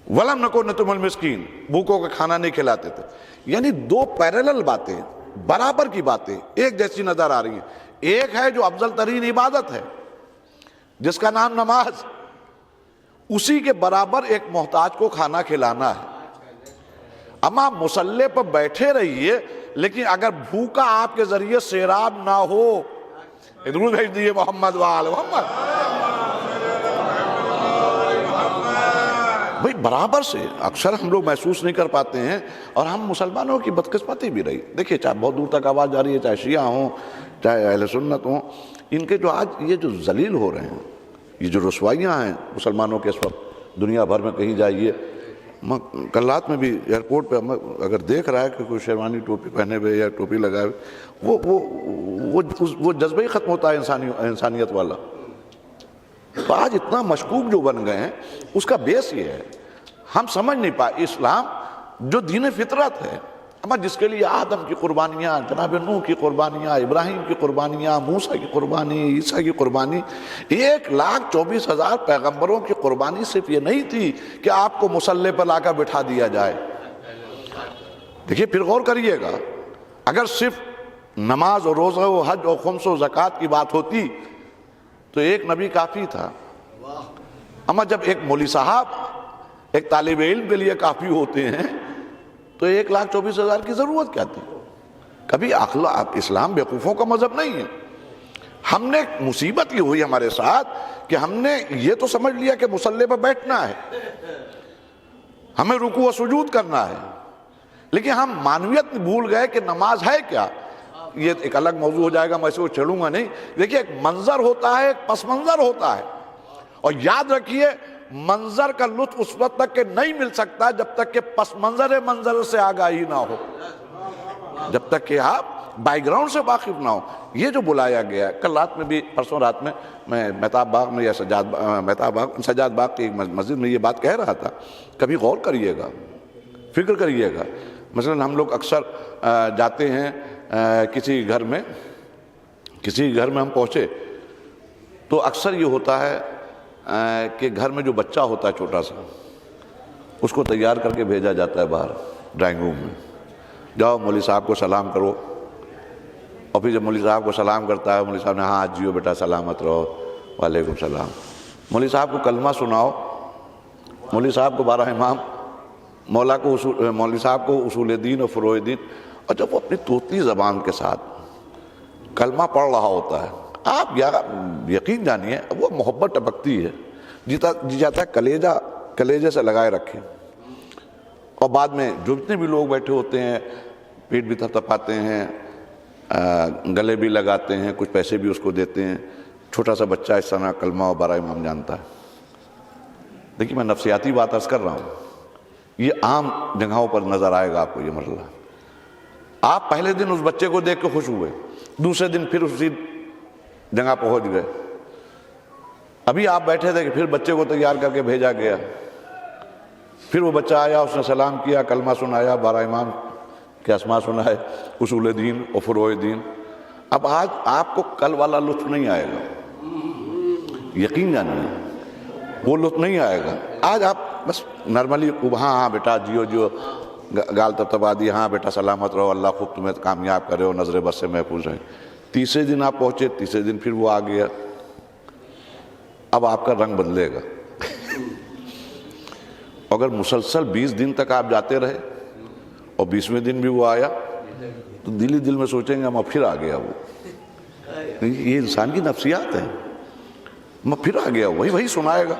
ولم نکن نطعم المسکین، بھوکوں کا کھانا نہیں کھلاتے تھے۔ یعنی دو پیرالل باتیں، برابر کی باتیں ایک جیسی نظر آ رہی ہیں۔ ایک ہے جو افضل ترین عبادت ہے جس کا نام نماز، اسی کے برابر ایک محتاج کو کھانا کھلانا ہے۔ اما مصلی پر بیٹھے رہیے، لیکن اگر بھوکا آپ کے ذریعے سیراب نہ ہو، درود بھیج دیئے محمد وآل محمد، بھئی برابر سے اکثر ہم لوگ محسوس نہیں کر پاتے ہیں، اور ہم مسلمانوں کی بدقسمتی بھی رہی۔ دیکھیے چاہے بہت دور تک آواز جا رہی ہے، چاہے شیعہ ہوں چاہے اہل سنت ہوں، ان کے جو آج یہ جو ذلیل ہو رہے ہیں، یہ جو رسوائیاں ہیں مسلمانوں کے اس وقت دنیا بھر میں کہیں جائیے، کل رات میں بھی ایئرپورٹ پہ اگر دیکھ رہا ہے کہ کوئی شیروانی ٹوپی پہنے ہوئے یا ٹوپی لگائے ہوئے، وہ جذبہ ہی ختم ہوتا ہے انسانیت والا۔ تو آج اتنا مشکوک جو بن گئے ہیں، اس کا بیس یہ ہے ہم سمجھ نہیں پائے اسلام جو دین فطرت ہے، اما جس کے لیے آدم کی قربانیاں، جناب نوح کی قربانیاں، ابراہیم کی قربانیاں، موسیٰ کی قربانی، عیسیٰ کی قربانی، 1,24,000 پیغمبروں کی قربانی صرف یہ نہیں تھی کہ آپ کو مصلی پر لا کر بٹھا دیا جائے۔ دیکھیے پھر غور کریے گا، اگر صرف نماز اور روزہ و حج اور خمس و زکوٰۃ کی بات ہوتی تو ایک نبی کافی تھا، اما جب ایک مولوی صاحب ایک طالب علم کے لیے کافی ہوتے ہیں تو 1,24,000 کی ضرورت کیا تھی؟ کبھی اسلام بیوقوفوں کا مذہب نہیں ہے۔ ہم نے مصیبت یہ ہوئی ہمارے ساتھ کہ ہم نے یہ تو سمجھ لیا کہ مصلی پر بیٹھنا ہے، ہمیں رکوع و سجود کرنا ہے، لیکن ہم معنویت بھول گئے کہ نماز ہے کیا۔ یہ ایک الگ موضوع ہو جائے گا، میں اسے چھیڑوں گا نہیں۔ دیکھیے ایک منظر ہوتا ہے، ایک پس منظر ہوتا ہے، اور یاد رکھیے منظر کا لطف اس وقت تک کہ نہیں مل سکتا جب تک کہ پس منظر سے آگاہی نہ ہو، جب تک کہ آپ بائی گراؤنڈ سے واقف نہ ہو۔ یہ جو بلایا گیا ہے، کل رات میں بھی، پرسوں رات میں مہتاب باغ میں یا سجاد باغ کی ایک مسجد میں یہ بات کہہ رہا تھا، کبھی غور کریے گا، فکر کریے گا۔ مثلا ہم لوگ اکثر جاتے ہیں کسی گھر میں ہم پہنچے تو اکثر یہ ہوتا ہے کہ گھر میں جو بچہ ہوتا ہے چھوٹا سا، اس کو تیار کر کے بھیجا جاتا ہے باہر ڈرائنگ روم میں، جاؤ مولوی صاحب کو سلام کرو. اور پھر جب مولوی صاحب کو سلام کرتا ہے، مولوی صاحب نے ہاں جیو بیٹا سلامت رہو، وعلیکم السلام. مولوی صاحب کو کلمہ سناؤ، مولوی صاحب کو 12 امام، مولوی صاحب کو اصول دین اور فروع دین. اور جب وہ اپنی طوطی زبان کے ساتھ کلمہ پڑھ رہا ہوتا ہے، آپ یقین جانیے وہ محبت ٹپکتی ہے، جی جاتا ہے کلیجے سے لگائے رکھیں. اور بعد میں جو جتنے بھی لوگ بیٹھے ہوتے ہیں پیٹ بھی تھپتھپاتے ہیں، گلے بھی لگاتے ہیں، کچھ پیسے بھی اس کو دیتے ہیں. چھوٹا سا بچہ اس طرح کلمہ اور 12 امام جانتا ہے. دیکھیے میں نفسیاتی بات عرض کر رہا ہوں، یہ عام جگہوں پر نظر آئے گا آپ کو یہ مسئلہ. آپ پہلے دن اس بچے کو دیکھ کے خوش ہوئے، دوسرے دن پھر اسی جگہ پہنچ گئے. ابھی آپ بیٹھے تھے کہ پھر بچے کو تیار کر کے بھیجا گیا، پھر وہ بچہ آیا، اس نے سلام کیا، کلمہ سنایا، 12 امام کے اسماء سنائے، اصول دین اور فروع دین. اب آج آپ کو کل والا لطف نہیں آئے گا، یقین جانیے وہ لطف نہیں آئے گا. آج آپ بس نارملی ہاں بیٹا جیو جیو گال تبتبا دی، ہاں بیٹا سلامت رہو، اللہ خوب تمہیں کامیاب کرے ہو، نظر بد سے محفوظ رہے. تیسرے دن آپ پہنچے، تیسرے دن پھر وہ آ گیا. اب آپ کا رنگ بدلے گا. اگر مسلسل 20 دن تک آپ جاتے رہے اور 20ویں دن بھی وہ آیا تو دل میں سوچیں گے ہم پھر آ گیا وہ. یہ انسان کی نفسیات ہے، میں پھر آ گیا وہی سنائے گا.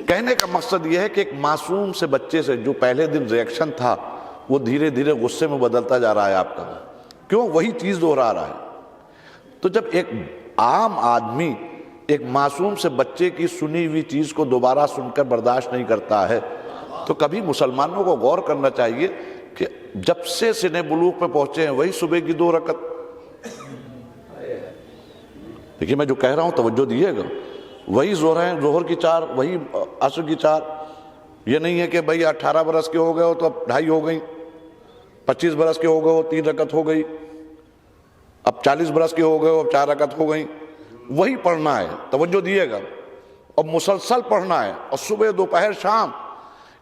کہنے کا مقصد یہ ہے کہ ایک معصوم سے بچے سے جو پہلے دن ریئیکشن تھا وہ دھیرے دھیرے غصے میں بدلتا جا رہا ہے آپ کا. کیوں؟ وہی چیز دہرا رہا ہے. تو جب ایک عام آدمی ایک معصوم سے بچے کی سنی ہوئی چیز کو دوبارہ سن کر برداشت نہیں کرتا ہے تو کبھی مسلمانوں کو غور کرنا چاہیے کہ جب سے سن بلوغ پہ پہنچے ہیں وہی صبح کی 2 رکعت. دیکھیے میں جو کہہ رہا ہوں توجہ دیئے گا، وہی ظہر کی 4، وہی عصر کی 4. یہ نہیں ہے کہ بھئی 18 برس کے ہو گئے ہو تو اب 2.5 ہو گئی، 25 برس کے ہو گئے ہو 3 رکعت ہو گئی، اب 40 برس کے ہو گئے ہو اب 4 رکعت ہو گئی. وہی پڑھنا ہے، توجہ دیئے گا، اور مسلسل پڑھنا ہے. اور صبح دوپہر شام.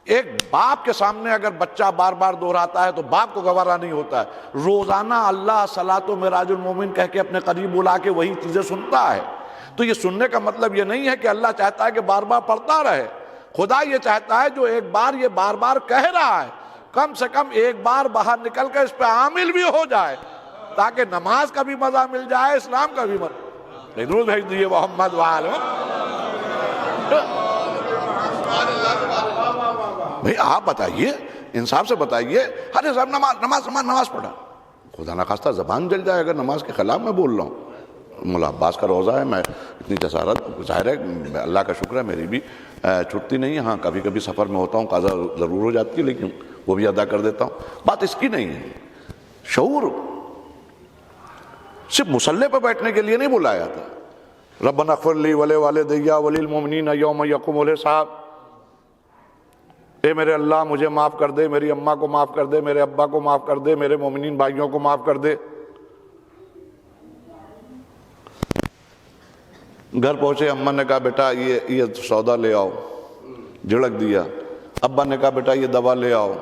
ایک باپ کے سامنے اگر بچہ بار بار دہراتا ہے تو باپ کو گوارا نہیں ہوتا ہے. روزانہ اللہ صلاۃ و معراج المومن کہہ کے اپنے قریب بلا کے وہی چیزیں سنتا ہے. تو یہ سننے کا مطلب یہ نہیں ہے کہ اللہ چاہتا ہے کہ بار بار پڑھتا رہے. خدا یہ چاہتا ہے جو ایک بار یہ بار بار کہہ رہا ہے کم سے کم ایک بار باہر نکل کر اس پہ عامل بھی ہو جائے، تاکہ نماز کا بھی مزہ مل جائے، اسلام کا بھی مزہ. درود بھیج دیجیے محمد وآلہ. بھئی آپ بتائیے، انصاف سے بتائیے، ارے صاحب نماز پڑھا، خدا نخواستہ زبان جل جائے اگر نماز کے خلاف میں بول رہا ہوں. مولا عباس کا روزہ ہے، میں اتنی جسارت، ظاہر ہے اللہ کا شکر ہے میری بھی چھٹتی نہیں ہے. ہاں کبھی کبھی سفر میں ہوتا ہوں، قضا ضرور ہو جاتی ہے لیکن وہ بھی ادا کر دیتا ہوں. بات اس کی نہیں ہے. شعور صرف مصلے پہ بیٹھنے کے لیے نہیں بلایا تھا. ربنا اغفر لی ولوالدی وللمؤمنین یوم یقوم الحساب. اے میرے اللہ مجھے معاف کر دے، میری اماں کو معاف کر دے، میرے ابا کو معاف کر دے، میرے مومنین بھائیوں کو معاف کر دے. گھر پہنچے، اماں نے کہا بیٹا یہ سودا لے آؤ، جھڑک دیا. ابا نے کہا بیٹا یہ دوا لے آؤ،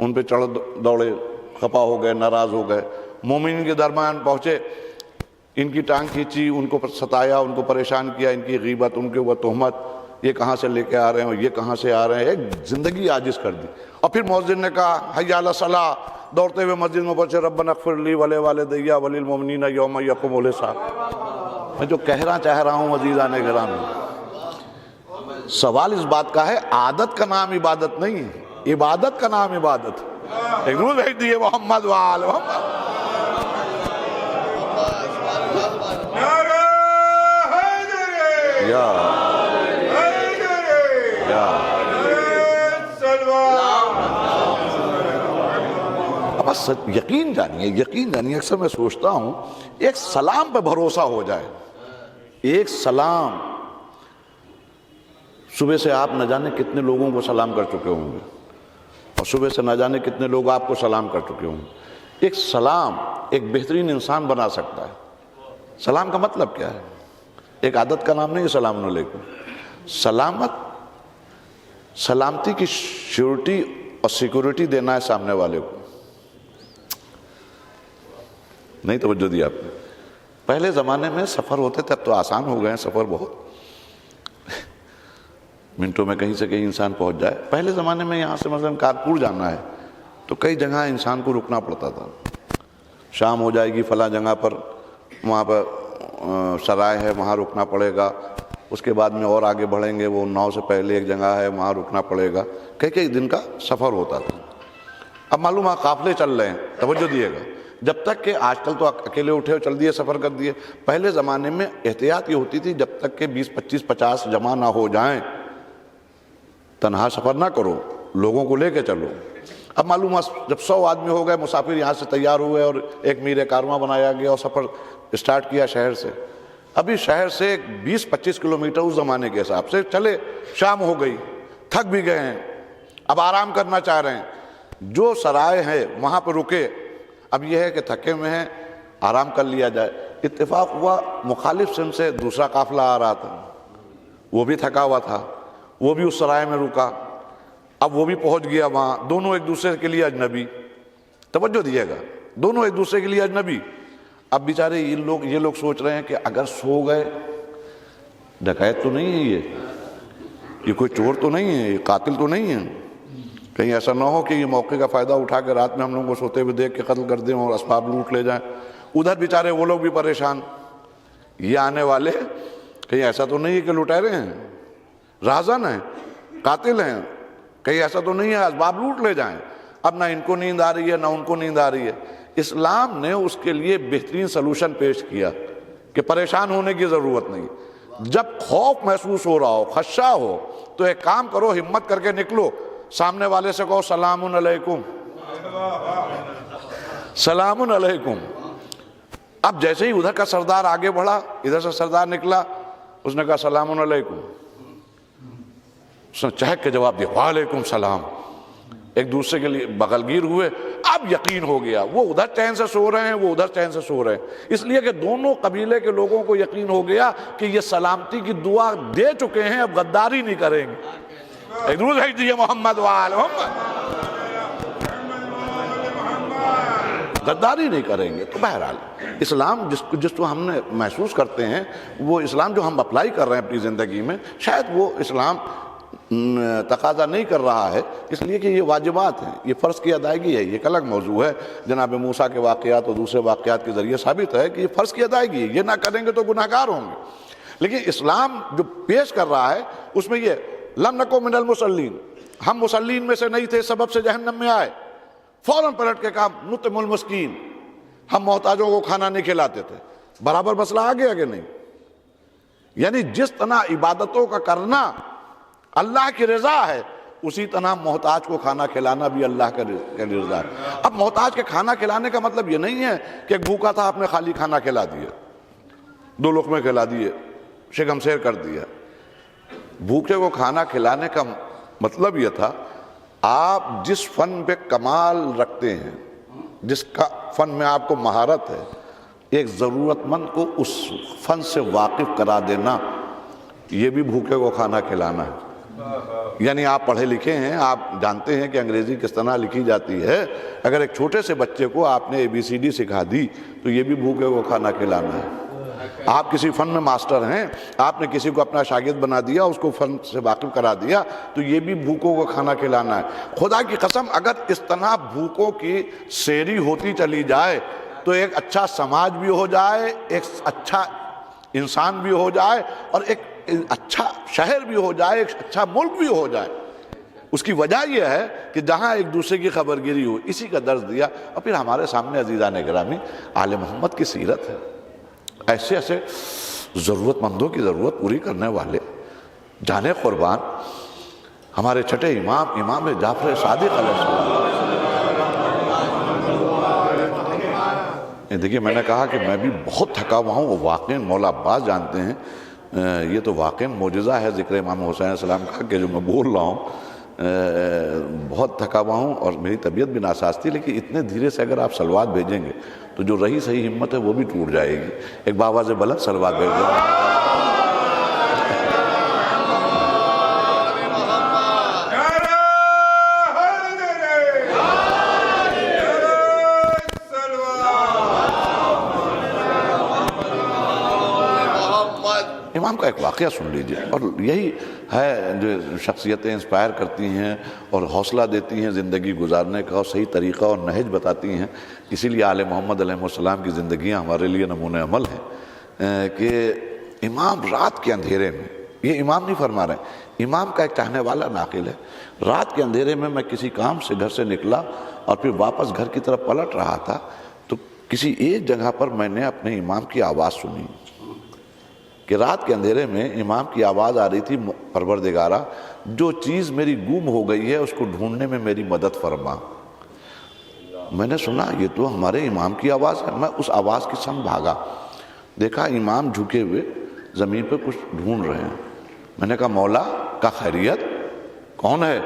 ان پہ چڑھ دوڑے، خفا ہو گئے، ناراض ہو گئے. مومنین کے درمیان پہنچے، ان کی ٹانگ کھینچی، ان کو ستایا، ان کو پریشان کیا، ان کی غیبت، ان کے اوپر تہمت، یہ کہاں سے لے کے آ رہے ہیں، یہ کہاں سے آ رہے ہیں. ایک زندگی عاجز کر دی. اور پھر مؤذن نے کہا حی علی الصلاۃ، دوڑتے ہوئے مسجد میں پہنچے، ربنا اغفر لی ولوالدی وللمؤمنین یوم یقوم الحساب. میں جو کہنا چاہ رہا ہوں عزیزان گرامی، سوال اس بات کا ہے عادت کا نام عبادت نہیں ہے، عبادت کا نام عبادت. ایک درود بھیج دیے محمد وآل محمد. بس یقین جانیے اکثر میں سوچتا ہوں ایک سلام پہ بھروسہ ہو جائے. ایک سلام، صبح سے آپ نہ جانے کتنے لوگوں کو سلام کر چکے ہوں گے، اور صبح سے نہ جانے کتنے لوگ آپ کو سلام کر چکے ہوں گے. ایک سلام ایک بہترین انسان بنا سکتا ہے. سلام کا مطلب کیا ہے؟ ایک عادت کا نام نہیں ہے السلام علیکم. سلامتی کی شیورٹی اور سیکورٹی دینا ہے سامنے والے کو. نہیں توجہ دی آپ نے. پہلے زمانے میں سفر ہوتے تھے, اب تو آسان ہو گئے ہیں سفر بہت, منٹوں میں کہیں سے کہیں انسان پہنچ جائے. پہلے زمانے میں یہاں سے مثلا کانپور جانا ہے تو کئی جگہ انسان کو رکنا پڑتا تھا. شام ہو جائے گی فلاں جگہ پر, وہاں پر سرائے ہے وہاں رکنا پڑے گا. اس کے بعد میں اور آگے بڑھیں گے, وہ 9 سے پہلے ایک جگہ ہے وہاں رکنا پڑے گا. کئی دن کا سفر ہوتا تھا. اب معلوم ہے قافلے چل رہے ہیں, توجہ دیے گا. جب تک کہ آج کل تو اکیلے اٹھے اور چل دیے, سفر کر دیے. پہلے زمانے میں احتیاط یہ ہوتی تھی جب تک کہ 20 25 50 جمع نہ ہو جائیں, تنہا سفر نہ کرو, لوگوں کو لے کے چلو. اب معلوم ہے جب 100 آدمی ہو گئے, مسافر یہاں سے تیار ہوئے اور ایک میر کارواں بنایا گیا اور سفر اسٹارٹ کیا شہر سے. ابھی شہر سے 20-25 کلومیٹر اس زمانے کے حساب سے چلے, شام ہو گئی, تھک بھی گئے ہیں, اب آرام کرنا چاہ رہے ہیں. جو سرائے ہے وہاں پہ رکے. اب یہ ہے کہ تھکے میں ہیں, آرام کر لیا جائے. اتفاق ہوا مخالف سمت سے دوسرا قافلہ آ رہا تھا, وہ بھی تھکا ہوا تھا, وہ بھی اس سرائے میں رکا. اب وہ بھی پہنچ گیا وہاں. دونوں ایک دوسرے کے لیے اجنبی, توجہ دیجیے گا, دونوں ایک دوسرے کے لیے اجنبی. اب بیچارے یہ لوگ سوچ رہے ہیں کہ اگر سو گئے, ڈکیت تو نہیں ہے, یہ کوئی چور تو نہیں ہے, یہ قاتل تو نہیں ہے, کہیں ایسا نہ ہو کہ یہ موقع کا فائدہ اٹھا کے رات میں ہم لوگوں کو سوتے ہوئے دیکھ کے قتل کر دیں اور اسباب لوٹ لے جائیں. ادھر بیچارے وہ لوگ بھی پریشان, یہ آنے والے کہیں ایسا تو نہیں ہے کہ لٹیرے ہیں, رہزن ہیں, قاتل ہیں, کہیں ایسا تو نہیں ہے اسباب لوٹ لے جائیں. اب نہ ان کو نیند آ رہی ہے نہ ان کو نیند آ رہی ہے. اسلام نے اس کے لیے بہترین سلوشن پیش کیا کہ پریشان ہونے کی ضرورت نہیں. جب خوف محسوس ہو رہا ہو, خدشہ ہو, تو ایک کام کرو, ہمت کر کے نکلو, سامنے والے سے کہو سلام علیکم, سلام علیکم. اب جیسے ہی ادھر کا سردار آگے بڑھا, ادھر سے سردار نکلا, اس نے کہا سلام علیکم, اس نے چہک کے جواب دیا وعلیکم السلام. ایک دوسرے کے لیے بغل گیر ہوئے. اب یقین ہو گیا, وہ ادھر چین سے سو رہے ہیں, وہ ادھر چین سے سو رہے ہیں, اس لیے کہ دونوں قبیلے کے لوگوں کو یقین ہو گیا کہ یہ سلامتی کی دعا دے چکے ہیں, اب غداری نہیں کریں گے. ایک درود بھیج دیجیے محمد وآل محمد, غداری نہیں کریں گے. تو بہرحال اسلام جس کو ہم نے محسوس کرتے ہیں, وہ اسلام جو ہم اپلائی کر رہے ہیں اپنی زندگی میں, شاید وہ اسلام تقاضا نہیں کر رہا ہے, اس لیے کہ یہ واجبات ہیں, یہ فرض کی ادائیگی ہے. یہ ایک الگ موضوع ہے, جناب موسیٰ کے واقعات اور دوسرے واقعات کے ذریعے ثابت ہے کہ یہ فرض کی ادائیگی ہے, یہ نہ کریں گے تو گناہگار ہوں گے. لیکن اسلام جو پیش کر رہا ہے اس میں یہ لم نکو من المصلین, ہم مصلین میں سے نہیں تھے, سبب سے جہنم میں آئے. فوراً پلٹ کے کہا نطعم المسکین, ہم محتاجوں کو کھانا نہیں کھلاتے تھے. برابر مسئلہ آگے آگے نہیں. یعنی جس طرح عبادتوں کا کرنا اللہ کی رضا ہے, اسی طرح محتاج کو کھانا کھلانا بھی اللہ کا رضا ہے. اب محتاج کے کھانا کھلانے کا مطلب یہ نہیں ہے کہ ایک بھوکا تھا آپ نے خالی کھانا کھلا دیا, 2 لقمے کھلا دیے, شکم سیر کر دیا. بھوکے کو کھانا کھلانے کا مطلب یہ تھا آپ جس فن پہ کمال رکھتے ہیں, جس کا فن میں آپ کو مہارت ہے, ایک ضرورت مند کو اس فن سے واقف کرا دینا, یہ بھی بھوکے کو کھانا کھلانا ہے. یعنی آپ پڑھے لکھے ہیں, آپ جانتے ہیں کہ انگریزی کس طرح لکھی جاتی ہے. اگر ایک چھوٹے سے بچے کو آپ نے ABCD سکھا دی تو یہ بھی بھوکے کو کھانا کھلانا ہے. آپ کسی فن میں ماسٹر ہیں, آپ نے کسی کو اپنا شاگرد بنا دیا, اس کو فن سے واقف کرا دیا, تو یہ بھی بھوکوں کو کھانا کھلانا ہے. خدا کی قسم اگر اس طرح بھوکوں کی سیری ہوتی چلی جائے تو ایک اچھا سماج بھی ہو جائے, ایک اچھا انسان بھی ہو جائے, اور ایک اچھا شہر بھی ہو جائے, ایک اچھا ملک بھی ہو جائے. اس کی وجہ یہ ہے کہ جہاں ایک دوسرے کی خبر گیری ہو, اسی کا درس دیا. اور پھر ہمارے سامنے عزیزان گرامی آل محمد کی سیرت ہے, ایسے ایسے ضرورت مندوں کی ضرورت پوری کرنے والے, جانے قربان ہمارے چھٹے امام جعفر صادق علیہ السلام. دیکھیے میں نے کہا کہ میں بھی بہت تھکا ہوا ہوں, وہ واقعی مولا عباس جانتے ہیں, یہ تو واقعی معجزہ ہے ذکر امام حسین علیہ السلام کا کہ جو میں بول رہا ہوں. بہت تھکا ہوا ہوں اور میری طبیعت بھی ناساز تھی, لیکن اتنے دھیرے سے اگر آپ صلوات بھیجیں گے تو جو رہی صحیح ہمت ہے وہ بھی ٹوٹ جائے گی. ایک باواز بلند صلوات بھیج دیں. امام کا ایک واقعہ سن لیجئے، اور یہی ہے جو شخصیتیں انسپائر کرتی ہیں اور حوصلہ دیتی ہیں زندگی گزارنے کا، اور صحیح طریقہ اور نہج بتاتی ہیں. اسی لیے آل محمد علیہ السلام کی زندگیاں ہمارے لیے نمونہ عمل ہیں. کہ امام رات کے اندھیرے میں، یہ امام نہیں فرما رہے ہیں، امام کا ایک چاہنے والا ناقل ہے، رات کے اندھیرے میں کسی کام سے گھر سے نکلا اور پھر واپس گھر کی طرف پلٹ رہا تھا، تو کسی ایک جگہ پر میں نے اپنے امام کی آواز سنی کہ رات کے اندھیرے میں امام کی آواز آ رہی تھی، پروردگارا جو چیز میری گم ہو گئی ہے اس کو ڈھونڈنے میں میری مدد فرما. میں نے سنا یہ تو ہمارے امام کی آواز ہے. میں اس آواز کی سنگ بھاگا، دیکھا امام جھکے ہوئے زمین پہ کچھ ڈھونڈ رہے ہیں. میں نے کہا مولا کا خیریت؟ کون ہے؟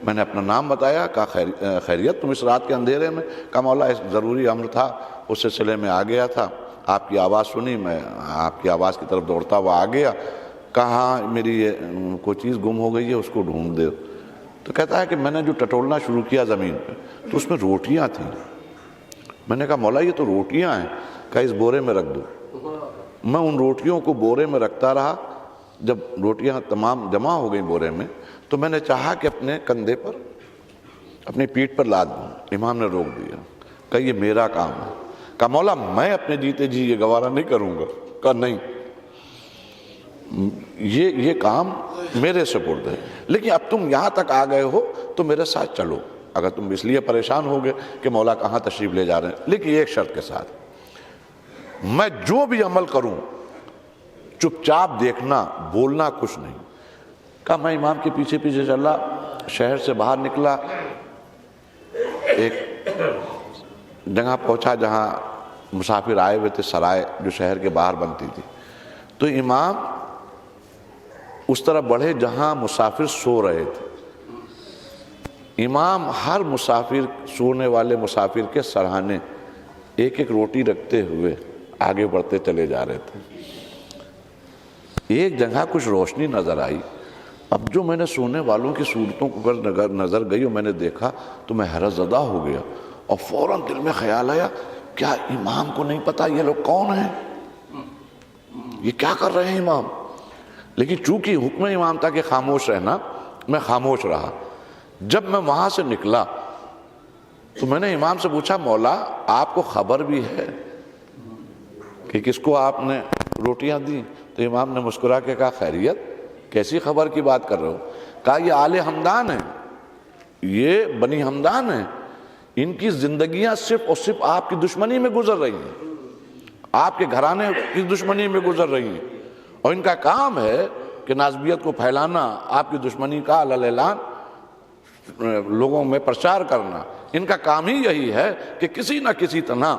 میں نے اپنا نام بتایا. کہا خیریت تم اس رات کے اندھیرے میں؟ کہا مولا ایک ضروری امر تھا، اس سلسلے میں آ گیا تھا، آپ کی آواز سنی، میں آپ کی آواز کی طرف دوڑتا ہوا آ گیا. کہا میری کوئی چیز گم ہو گئی ہے، اس کو ڈھونڈ دے. تو کہتا ہے کہ میں نے جو ٹٹولنا شروع کیا زمین پہ تو اس میں روٹیاں تھیں. میں نے کہا مولا یہ تو روٹیاں ہیں. کہا اس بورے میں رکھ دو. میں ان روٹیوں کو بورے میں رکھتا رہا. جب روٹیاں تمام جمع ہو گئیں بورے میں تو میں نے چاہا کہ اپنے کندھے پر، اپنی پیٹھ پر لاد دوں. امام نے روک دیا. کہا یہ میرا کام ہے. کہا مولا میں اپنے جیتے جی یہ گوارا نہیں کروں گا. کہا نہیں، یہ کام میرے سپرد ہے، لیکن اب تم یہاں تک آ گئے ہو تو میرے ساتھ چلو. اگر تم اس لیے پریشان ہو گئے کہ مولا کہاں تشریف لے جا رہے ہیں، لیکن ایک شرط کے ساتھ، میں جو بھی عمل کروں چپ چاپ دیکھنا، بولنا کچھ نہیں. کہا میں امام کے پیچھے پیچھے چلا، شہر سے باہر نکلا، ایک جگہ پہنچا جہاں مسافر آئے ہوئے تھے، سرائے جو شہر کے باہر بنتی تھی. تو امام اس طرح بڑھے جہاں مسافر سو رہے تھے. امام ہر مسافر، سونے والے مسافر کے سرہانے ایک ایک روٹی رکھتے ہوئے آگے بڑھتے چلے جا رہے تھے. ایک جگہ کچھ روشنی نظر آئی. اب جو میں نے سونے والوں کی صورتوں پر نظر گئی اور میں نے دیکھا تو میں حیرت زدہ ہو گیا، اور فوراً دل میں خیال آیا کیا امام کو نہیں پتا یہ لوگ کون ہیں؟ یہ کیا کر رہے ہیں امام؟ لیکن چونکہ حکم امام تھا کہ خاموش رہنا، میں خاموش رہا. جب میں وہاں سے نکلا تو میں نے امام سے پوچھا مولا آپ کو خبر بھی ہے کہ کس کو آپ نے روٹیاں دیں؟ تو امام نے مسکرا کے کہا خیریت؟ کیسی خبر کی بات کر رہے ہو؟ کہا یہ آل ہمدان ہیں، یہ بنی ہمدان ہیں، ان کی زندگیاں صرف اور صرف آپ کی دشمنی میں گزر رہی ہیں، آپ کے گھرانے کی دشمنی میں گزر رہی ہیں، اور ان کا کام ہے کہ نازبیت کو پھیلانا، آپ کی دشمنی کا علی اعلان لوگوں میں پرچار کرنا. ان کا کام ہی یہی ہے کہ کسی نہ کسی طرح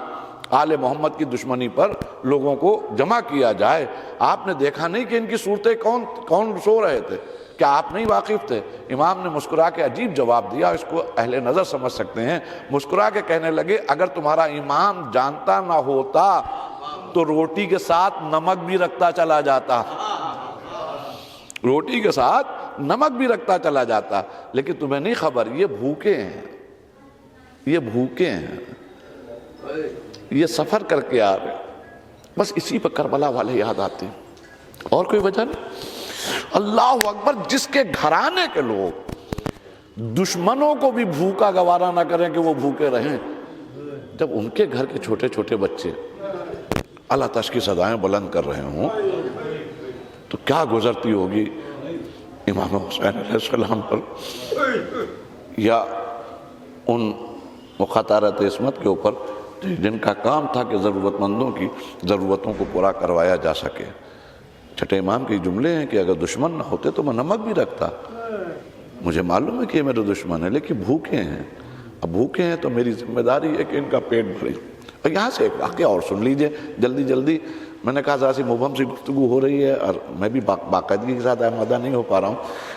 آل محمد کی دشمنی پر لوگوں کو جمع کیا جائے. آپ نے دیکھا نہیں کہ ان کی صورتیں کون سو رہے تھے؟ کیا آپ نہیں واقف تھے؟ امام نے مسکرا کے عجیب جواب دیا، اس کو اہل نظر سمجھ سکتے ہیں. مسکرا کے کہنے لگے اگر تمہارا امام جانتا نہ ہوتا تو روٹی کے ساتھ نمک بھی رکھتا چلا جاتا، روٹی کے ساتھ نمک بھی رکھتا چلا جاتا. لیکن تمہیں نہیں خبر، یہ بھوکے ہیں، یہ بھوکے ہیں، یہ سفر کر کے آ رہے. بس اسی پہ کربلا والے یاد آتے ہیں، اور کوئی وجہ نہیں. اللہ اکبر. جس کے گھرانے کے لوگ دشمنوں کو بھی بھوکا گوارا نہ کریں کہ وہ بھوکے رہیں، جب ان کے گھر کے چھوٹے چھوٹے بچے اللہ تعالی کی صدائیں بلند کر رہے ہوں تو کیا گزرتی ہوگی امام حسین علیہ السلام پر یا ان مخاطرات عصمت کے اوپر جن کا کام تھا کہ ضرورت مندوں کی ضرورتوں کو پورا کروایا جا سکے. چھٹے امام کے جملے ہیں کہ اگر دشمن نہ ہوتے تو میں نمک بھی رکھتا. مجھے معلوم ہے کہ یہ میرے دشمن ہیں لیکن بھوکے ہیں. اب بھوکے ہیں تو میری ذمہ داری ہے کہ ان کا پیٹ بھرے. اور یہاں سے ایک واقعہ اور سن لیجئے جلدی جلدی. میں نے کہا ذرا سی مبہم سی گفتگو ہو رہی ہے اور میں بھی باقاعدگی کے ساتھ آمادہ نہیں ہو پا رہا ہوں،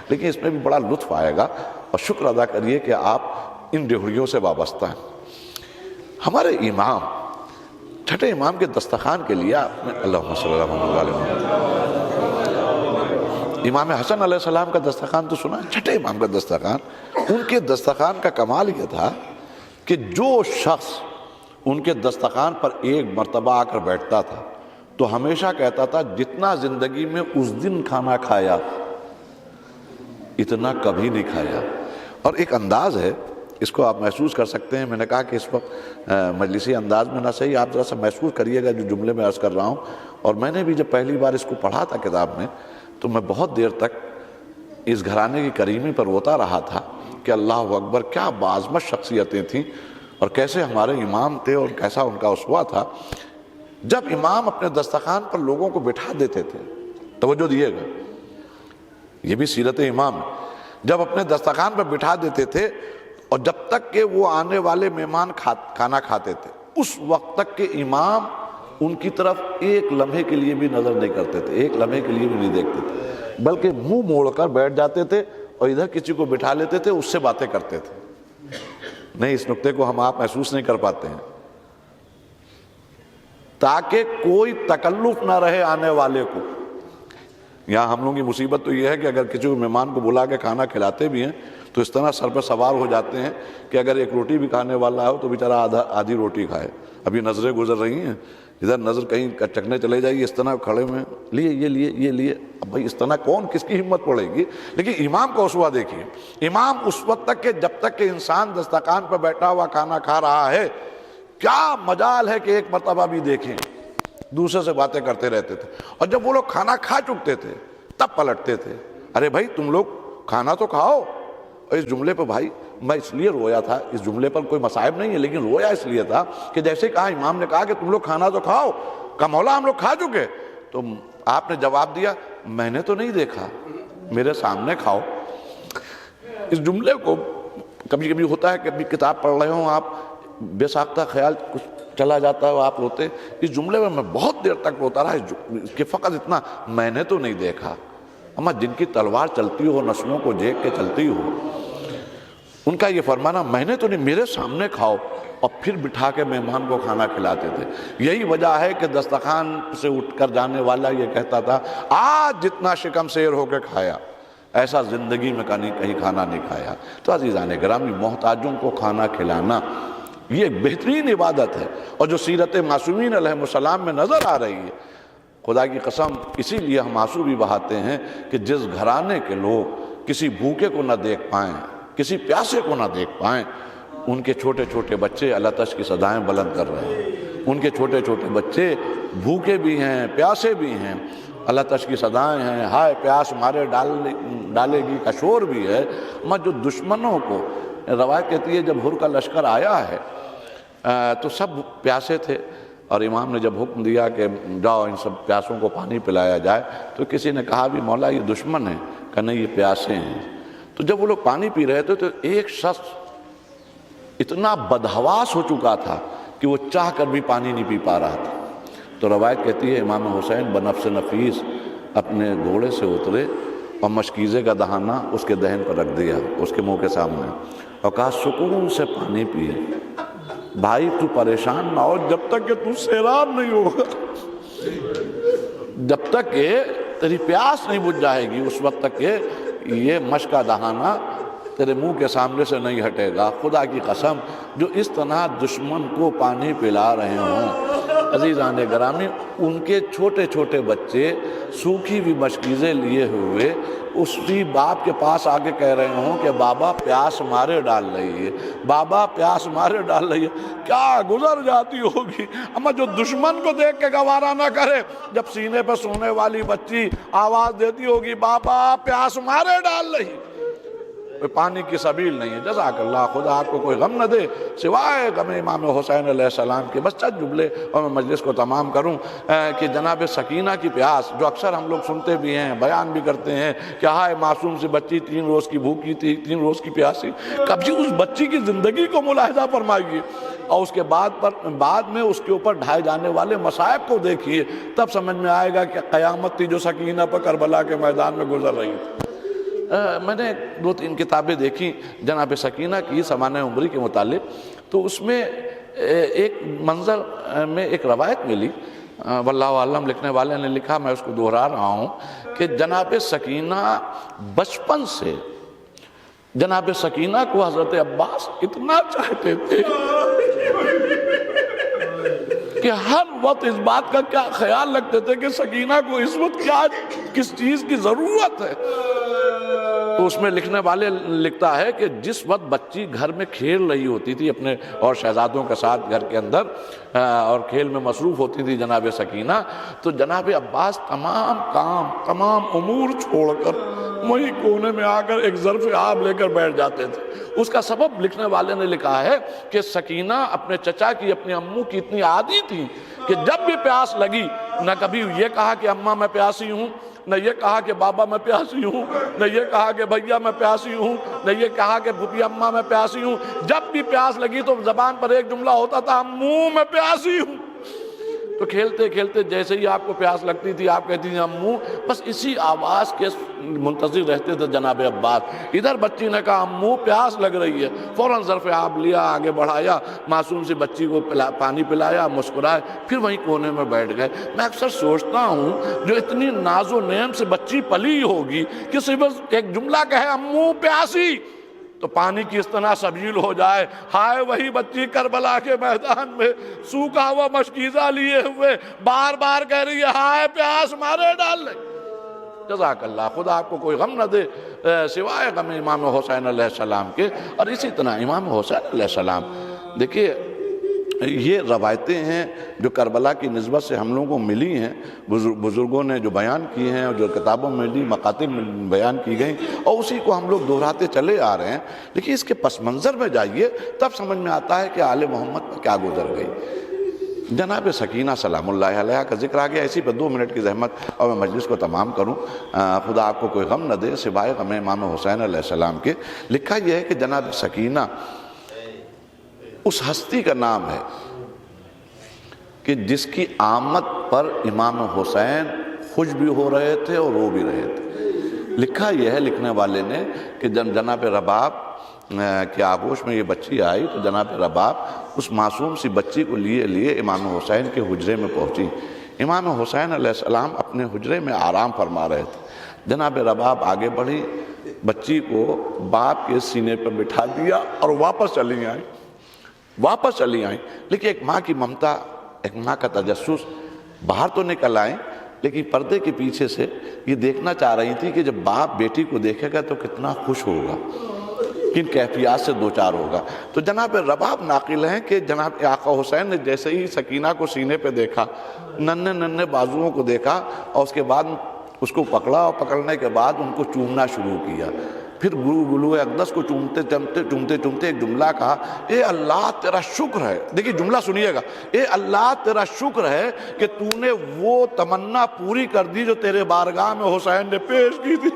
لیکن اس میں بھی بڑا لطف آئے گا. اور شکر ادا کریے کہ آپ ان ڈہریوں سے وابستہ ہیں. ہمارے امام چھٹے امام کے دسترخوان کے لیے آپ نے اللہم صلی اللہ علیہ وسلم امام حسن علیہ السلام کا دسترخوان تو سنا ہے، چھٹے امام کا دسترخوان. ان کے دسترخوان کا کمال یہ تھا کہ جو شخص ان کے دسترخوان پر ایک مرتبہ آ کر بیٹھتا تھا تو ہمیشہ کہتا تھا جتنا زندگی میں اس دن کھانا کھایا اتنا کبھی نہیں کھایا. اور ایک انداز ہے، اس کو آپ محسوس کر سکتے ہیں. میں نے کہا کہ اس وقت مجلسی انداز میں نہ صحیح، آپ ذرا سا محسوس کریے گا جو جملے میں عرض کر رہا ہوں. اور میں نے بھی جب پہلی بار اس کو پڑھا تھا کتاب میں تو میں بہت دیر تک اس گھرانے کی کریمی پر روتا رہا تھا کہ اللہ اکبر، کیا باعظمت شخصیتیں تھیں اور کیسے ہمارے امام تھے اور کیسا ان کا اسوہ تھا. جب امام اپنے دسترخوان پر لوگوں کو بٹھا دیتے تھے، توجہ دیے گا، یہ بھی سیرت امام ہے، جب اپنے دسترخوان پر بٹھا دیتے تھے اور جب تک کہ وہ آنے والے مہمان کھانا کھاتے تھے اس وقت تک کہ امام ان کی طرف ایک لمحے کے لیے بھی نظر نہیں کرتے تھے، ایک لمحے کے لیے بھی نہیں دیکھتے تھے، بلکہ منہ موڑ کر بیٹھ جاتے تھے اور ادھر کسی کو بٹھا لیتے تھے، اس سے باتیں کرتے تھے. نہیں، اس نقطے کو ہم آپ محسوس نہیں کر پاتے ہیں. تاکہ کوئی تکلف نہ رہے آنے والے کو. یہاں ہم لوگوں کی مصیبت تو یہ ہے کہ اگر کسی کو مہمان کو بلا کے کھانا کھلاتے بھی ہیں تو اس طرح سر پہ سوار ہو جاتے ہیں کہ اگر ایک روٹی بھی کھانے والا ہو تو بیچارہ آدھی روٹی کھائے. ابھی نظریں گزر رہی ہیں، ادھر نظر کہیں چکنے چلے جائیے، اس طرح کھڑے میں یہ لیے. اب بھائی اس طرح کون کس کی ہمت پڑے گی؟ لیکن امام کا اسوہ دیکھیے. امام اس وقت تک کہ جب تک کہ انسان دسترخوان پر بیٹھا ہوا کھانا کھا رہا ہے، کیا مجال ہے کہ ایک مرتبہ بھی دیکھیں، دوسرے سے باتیں کرتے رہتے تھے. اور جب وہ لوگ کھانا کھا چکتے تھے تب پلٹتے تھے، ارے بھائی تم لوگ کھانا تو کھاؤ. اور اس جملے پہ بھائی میں اس لیے رویا تھا، اس جملے پر کوئی مصائب نہیں ہے لیکن رویا اس لیے تھا کہ جیسے کہا امام نے کہا کہ تم لوگ کھانا تو کھاؤ، کہا مولا ہم لوگ کھا چکے. تو آپ نے جواب دیا میں نے تو نہیں دیکھا، میرے سامنے کھاؤ. اس جملے کو کبھی کبھی ہوتا ہے کہ کبھی کتاب پڑھ رہے ہوں آپ، بے ساختہ خیال کچھ چلا جاتا ہے آپ روتے. اس جملے میں بہت دیر تک روتا رہا کہ فقط اتنا میں نے تو نہیں دیکھا. اما جن کی تلوار چلتی ہو، نسلوں کو دیکھ کے چلتی ہو، ان کا یہ فرمانا میں نے تو نہیں، میرے سامنے کھاؤ. اور پھر بٹھا کے مہمان کو کھانا کھلاتے تھے. یہی وجہ ہے کہ دسترخوان سے اٹھ کر جانے والا یہ کہتا تھا آج جتنا شکم سیر ہو کے کھایا ایسا زندگی میں کہیں کھانا نہیں کھایا. تو عزیزان گرامی، محتاجوں کو کھانا کھلانا یہ ایک بہترین عبادت ہے اور جو سیرت معصومین علیہ السلام میں نظر آ رہی ہے. خدا کی قسم اسی لیے ہم آنسو بھی بہاتے ہیں کہ جس گھرانے کے لوگ کسی بھوکے کو نہ دیکھ پائیں، کسی پیاسے کو نہ دیکھ پائیں، ان کے چھوٹے چھوٹے بچے اللہ تعالی کی صدائیں بلند کر رہے ہیں. ان کے چھوٹے چھوٹے بچے بھوکے بھی ہیں، پیاسے بھی ہیں، اللہ تعالی کی صدائیں ہیں، ہائے پیاس مارے ڈالے گی کا شور بھی ہے. مگر جو دشمنوں کو، روایت کہتی ہے جب ہر کا لشکر آیا ہے تو سب پیاسے تھے اور امام نے جب حکم دیا کہ جاؤ ان سب پیاسوں کو پانی پلایا جائے تو کسی نے کہا بھی مولا یہ دشمن ہیں، کہ نہیں یہ پیاسے ہیں. تو جب وہ لوگ پانی پی رہے تھے تو ایک شخص اتنا بدحواس ہو چکا تھا کہ وہ چاہ کر بھی پانی نہیں پی پا رہا تھا. تو روایت کہتی ہے امام حسین بنفس نفیس اپنے گھوڑے سے اترے اور مشکیزے کا دہانہ اس کے دہن پر رکھ دیا، اس کے منہ کے سامنے، اور کہا سکون سے پانی پیے بھائی، تو پریشان نہ ہو جب تک کہ تو سیراب نہیں ہوگا، جب تک کہ تیری پیاس نہیں بجھ جائے گی اس وقت تک کہ یہ مشک کا دہانہ تیرے منہ کے سامنے سے نہیں ہٹے گا. خدا کی قسم جو اس طرح دشمن کو پانی پلا رہے ہوں عزیزان گرامی، ان کے چھوٹے چھوٹے بچے سوکھی ہوئی مشکیزیں لیے ہوئے اسی باپ کے پاس آگے کہہ رہے ہوں کہ بابا پیاس مارے ڈال رہی ہے، بابا پیاس مارے ڈال رہی ہے، کیا گزر جاتی ہوگی. اما جو دشمن کو دیکھ کے گوارا نہ کرے، جب سینے پہ سونے والی بچی آواز دیتی ہوگی بابا پیاس مارے ڈال رہی، پانی کی سبیل نہیں ہے. جزاک اللہ، خدا آپ کو کوئی غم نہ دے سوائے غم امام حسین علیہ السلام کے. بس چند جملے اور میں مجلس کو تمام کروں کہ جناب سکینہ کی پیاس جو اکثر ہم لوگ سنتے بھی ہیں، بیان بھی کرتے ہیں کہ ہائے معصوم سی بچی 3 روز کی بھوکی تھی، 3 روز کی پیاسی. کبھی اس بچی کی زندگی کو ملاحظہ فرمائیے اور اس کے بعد میں اس کے اوپر ڈھائے جانے والے مصائب کو دیکھیے، تب سمجھ میں آئے گا کہ قیامت تھی جو سکینہ پر کربلا کے میدان میں گزر رہی تھی. میں نے 2-3 کتابیں دیکھی جناب سکینہ کی سمانہ عمری کے متعلق، تو اس میں ایک منظر میں ایک روایت ملی، واللہ عالم لکھنے والے نے لکھا، میں اس کو دہرا رہا ہوں کہ جناب سکینہ بچپن سے جناب سکینہ کو حضرت عباس اتنا چاہتے تھے کہ ہر وقت اس بات کا کیا خیال رکھتے تھے کہ سکینہ کو اس وقت کیا کس چیز کی ضرورت ہے. تو اس میں لکھنے والے لکھتا ہے کہ جس وقت بچی گھر میں کھیل رہی ہوتی تھی اپنے اور شہزادوں کے ساتھ گھر کے اندر اور کھیل میں مصروف ہوتی تھی جناب سکینہ، تو جناب عباس تمام کام تمام امور چھوڑ کر وہی کونے میں آ کر ایک ظرف آب لے کر بیٹھ جاتے تھے. اس کا سبب لکھنے والے نے لکھا ہے کہ سکینہ اپنے چچا کی اپنے امو کی اتنی عادی تھی کہ جب بھی پیاس لگی نہ کبھی یہ کہا کہ اماں میں پیاسی ہوں، نہ یہ کہا کہ بابا میں پیاسی ہوں، نہ یہ کہا کہ بھیا میں پیاسی ہوں، نہ یہ کہا کہ پھپھی اماں میں پیاسی ہوں. جب بھی پیاس لگی تو زبان پر ایک جملہ ہوتا تھا، امو میں پیاسی ہوں. تو کھیلتے کھیلتے جیسے ہی آپ کو پیاس لگتی تھی آپ کہتی تھی امو، بس اسی آواز کے منتظر رہتے تھے جناب عباس. ادھر بچی نے کہا امو پیاس لگ رہی ہے، فوراً ظرف آب لیا، آگے بڑھایا، معصوم سی بچی کو پانی پلایا، مسکرائے، پھر وہیں کونے میں بیٹھ گئے. میں اکثر سوچتا ہوں جو اتنی ناز و نعم سے بچی پلی ہوگی کہ صرف ایک جملہ کہے امو پیاسی تو پانی کی اس طرح سبیل ہو جائے. ہائے وہی بچی کربلا کے میدان میں سوکھا ہوا مشکیزہ لیے ہوئے بار بار کہہ رہی ہے ہائے پیاس مارے ڈال لے. جزاک اللہ، خدا آپ کو کوئی غم نہ دے سوائے غم امام حسین علیہ السلام کے. اور اسی طرح امام حسین علیہ السلام، دیکھیے یہ روایتیں ہیں جو کربلا کی نسبت سے ہم لوگوں کو ملی ہیں، بزرگوں نے جو بیان کی ہیں اور جو کتابوں میں ملی مقاتب میں بیان کی گئیں، اور اسی کو ہم لوگ دہراتے چلے آ رہے ہیں. لیکن اس کے پس منظر میں جائیے تب سمجھ میں آتا ہے کہ آل محمد پر کیا گزر گئی. جناب سکینہ سلام اللہ علیہ کا ذکر آ گیا، اسی پہ 2 منٹ کی زحمت اور میں مجلس کو تمام کروں. خدا آپ کو کوئی غم نہ دے سوائے غم امام حسین علیہ السلام کے. لکھا یہ ہے کہ جناب سکینہ اس ہستی کا نام ہے کہ جس کی آمد پر امام حسین خوش بھی ہو رہے تھے اور رو بھی رہے تھے. لکھا یہ ہے لکھنے والے نے کہ جناب رباب کے آغوش میں یہ بچی آئی تو جناب رباب اس معصوم سی بچی کو لیے امام حسین کے حجرے میں پہنچی. امام حسین علیہ السلام اپنے حجرے میں آرام فرما رہے تھے. جناب رباب آگے بڑھی، بچی کو باپ کے سینے پر بٹھا دیا اور واپس چلی آئیں. لیکن ایک ماں کی ممتا، ایک ماں کا تجسس، باہر تو نکل آئیں لیکن پردے کے پیچھے سے یہ دیکھنا چاہ رہی تھی کہ جب باپ بیٹی کو دیکھے گا تو کتنا خوش ہوگا، کن کیفیات سے دوچار ہوگا. تو جناب رباب ناقل ہیں کہ جناب آقا حسین نے جیسے ہی سکینہ کو سینے پہ دیکھا، ننھے بازوؤں کو دیکھا اور اس کے بعد اس کو پکڑا اور پکڑنے کے بعد ان کو چومنا شروع کیا. پھر گلو اقدس کو چومتے ایک جملہ کہا، اے اللہ تیرا شکر ہے. دیکھیے جملہ سنیے گا، اے اللہ تیرا شکر ہے کہ تو نے وہ تمنا پوری کر دی جو تیرے بارگاہ میں حسین نے پیش کی تھی.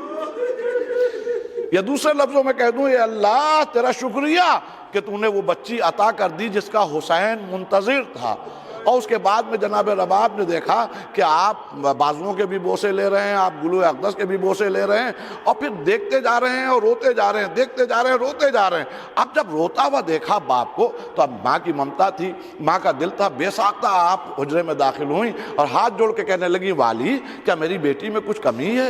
یا دوسرے لفظوں میں کہہ دوں، اے اللہ تیرا شکریہ کہ تو نے وہ بچی عطا کر دی جس کا حسین منتظر تھا. اور اس کے بعد میں جناب رباب نے دیکھا کہ آپ بازوؤں کے بھی بوسے لے رہے ہیں، آپ گلو اقدس کے بھی بوسے لے رہے ہیں، اور پھر دیکھتے جا رہے ہیں اور روتے جا رہے ہیں، دیکھتے جا رہے ہیں روتے جا رہے ہیں. اب جب روتا ہوا دیکھا باپ کو تو اب ماں کی ممتا تھی، ماں کا دل تھا. بے ساختہ آپ حجرے میں داخل ہوئیں اور ہاتھ جوڑ کے کہنے لگی، والی کیا میری بیٹی میں کچھ کمی ہے؟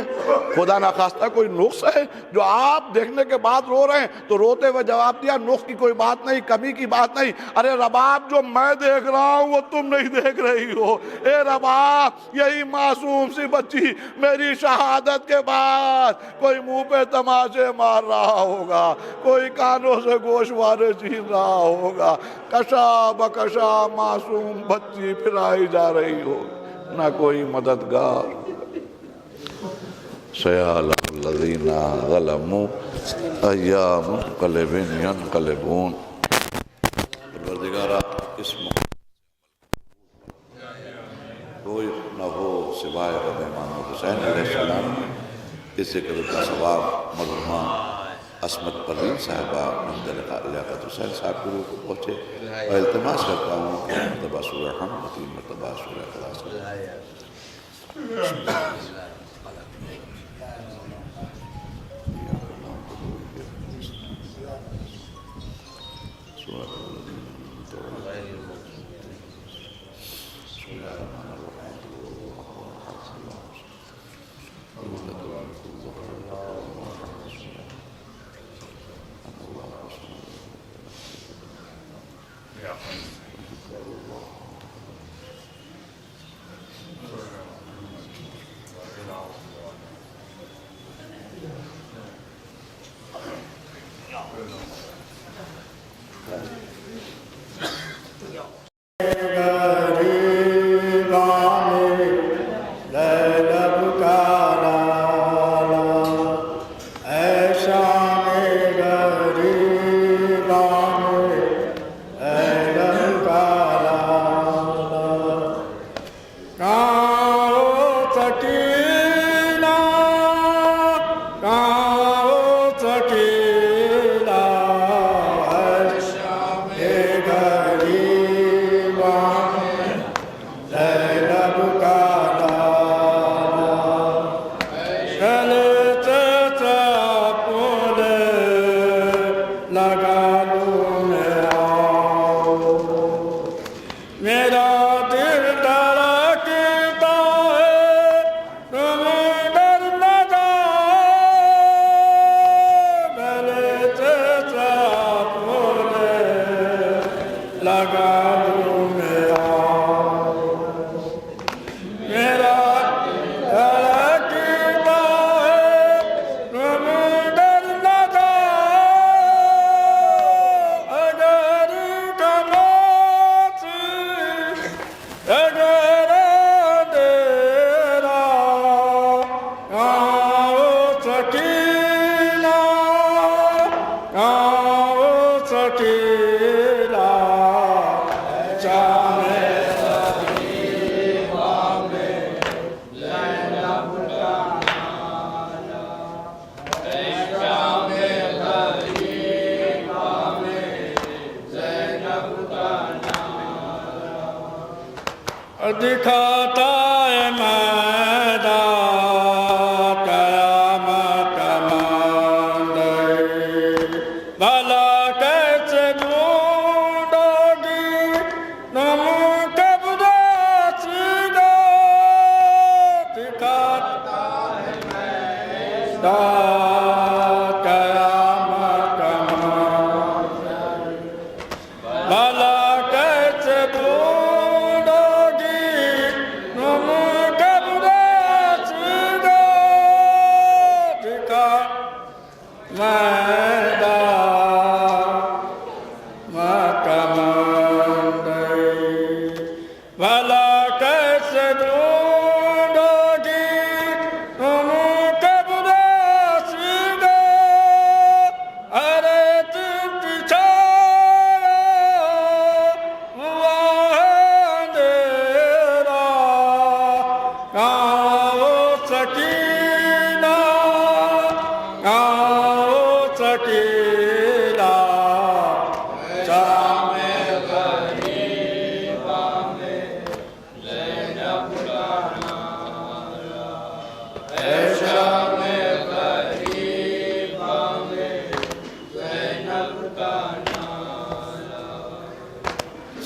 خدا نخواستہ کوئی نقص ہے جو آپ دیکھنے کے بعد رو رہے ہیں؟ تو روتے ہوئے جواب دیا، نقص کی کوئی بات نہیں، کمی کی بات نہیں. ارے رباب جو میں دیکھ رہا ہوں وہ تم نہیں دیکھ رہی ہو. اے رباب یہی معصوم سی بچی میری شہادت کے بعد کوئی منہ پہ تماشے مار رہا ہوگا، کوئی کانوں سے گوشوارے چھین رہا ہوگا، کشا بکشا معصوم بچی پھرائی جا رہی ہوگی، نہ کوئی مددگار. سیعلم الذین ظلموا ایام منقلب ینقلبون. پروردگارہ اس کوئی نہ ہو سوائے امام حسین علیہ السلام. اس ذکر کا ثواب مرحومہ عصمت پروین صاحبہ لیاقت حسین صاحب گرو کو پہنچے. اور التماس کرتا ہوں کہ مرتبہ سورہ حمد 3 مرتبہ سورہ اخلاص دکھاتا ہے میدان قیامت ماندے بھلا کیسے ڈھونڈو گی تم کب رسیدو دکھاتا ہے میدان قیامت ماندے بھلا کیسے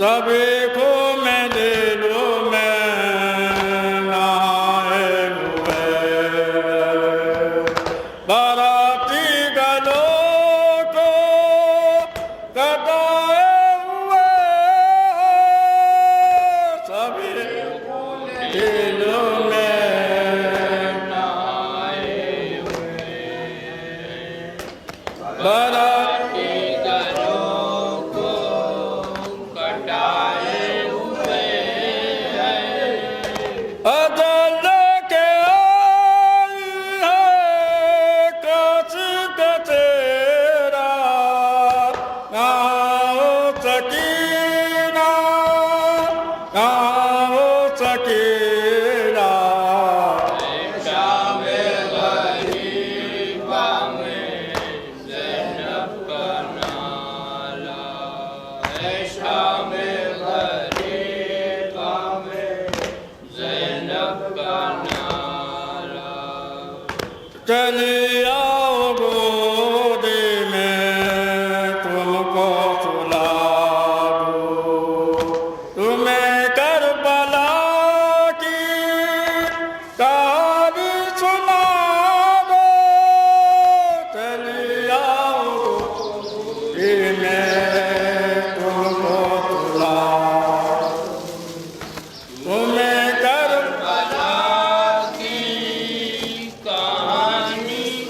سبھی کو میں دے دو میں نائے ہوئے باراتی گلوں کو کٹائے ہوئے سبھی کو دے دو میں نائے ہوئے باراتی چلی آؤ گودی میں تم کو سلا دوں تمہیں کربلا کی کہانی سنا دو چلی آؤ گودی میں تم کو سلا تمہیں کربلا کی کہانی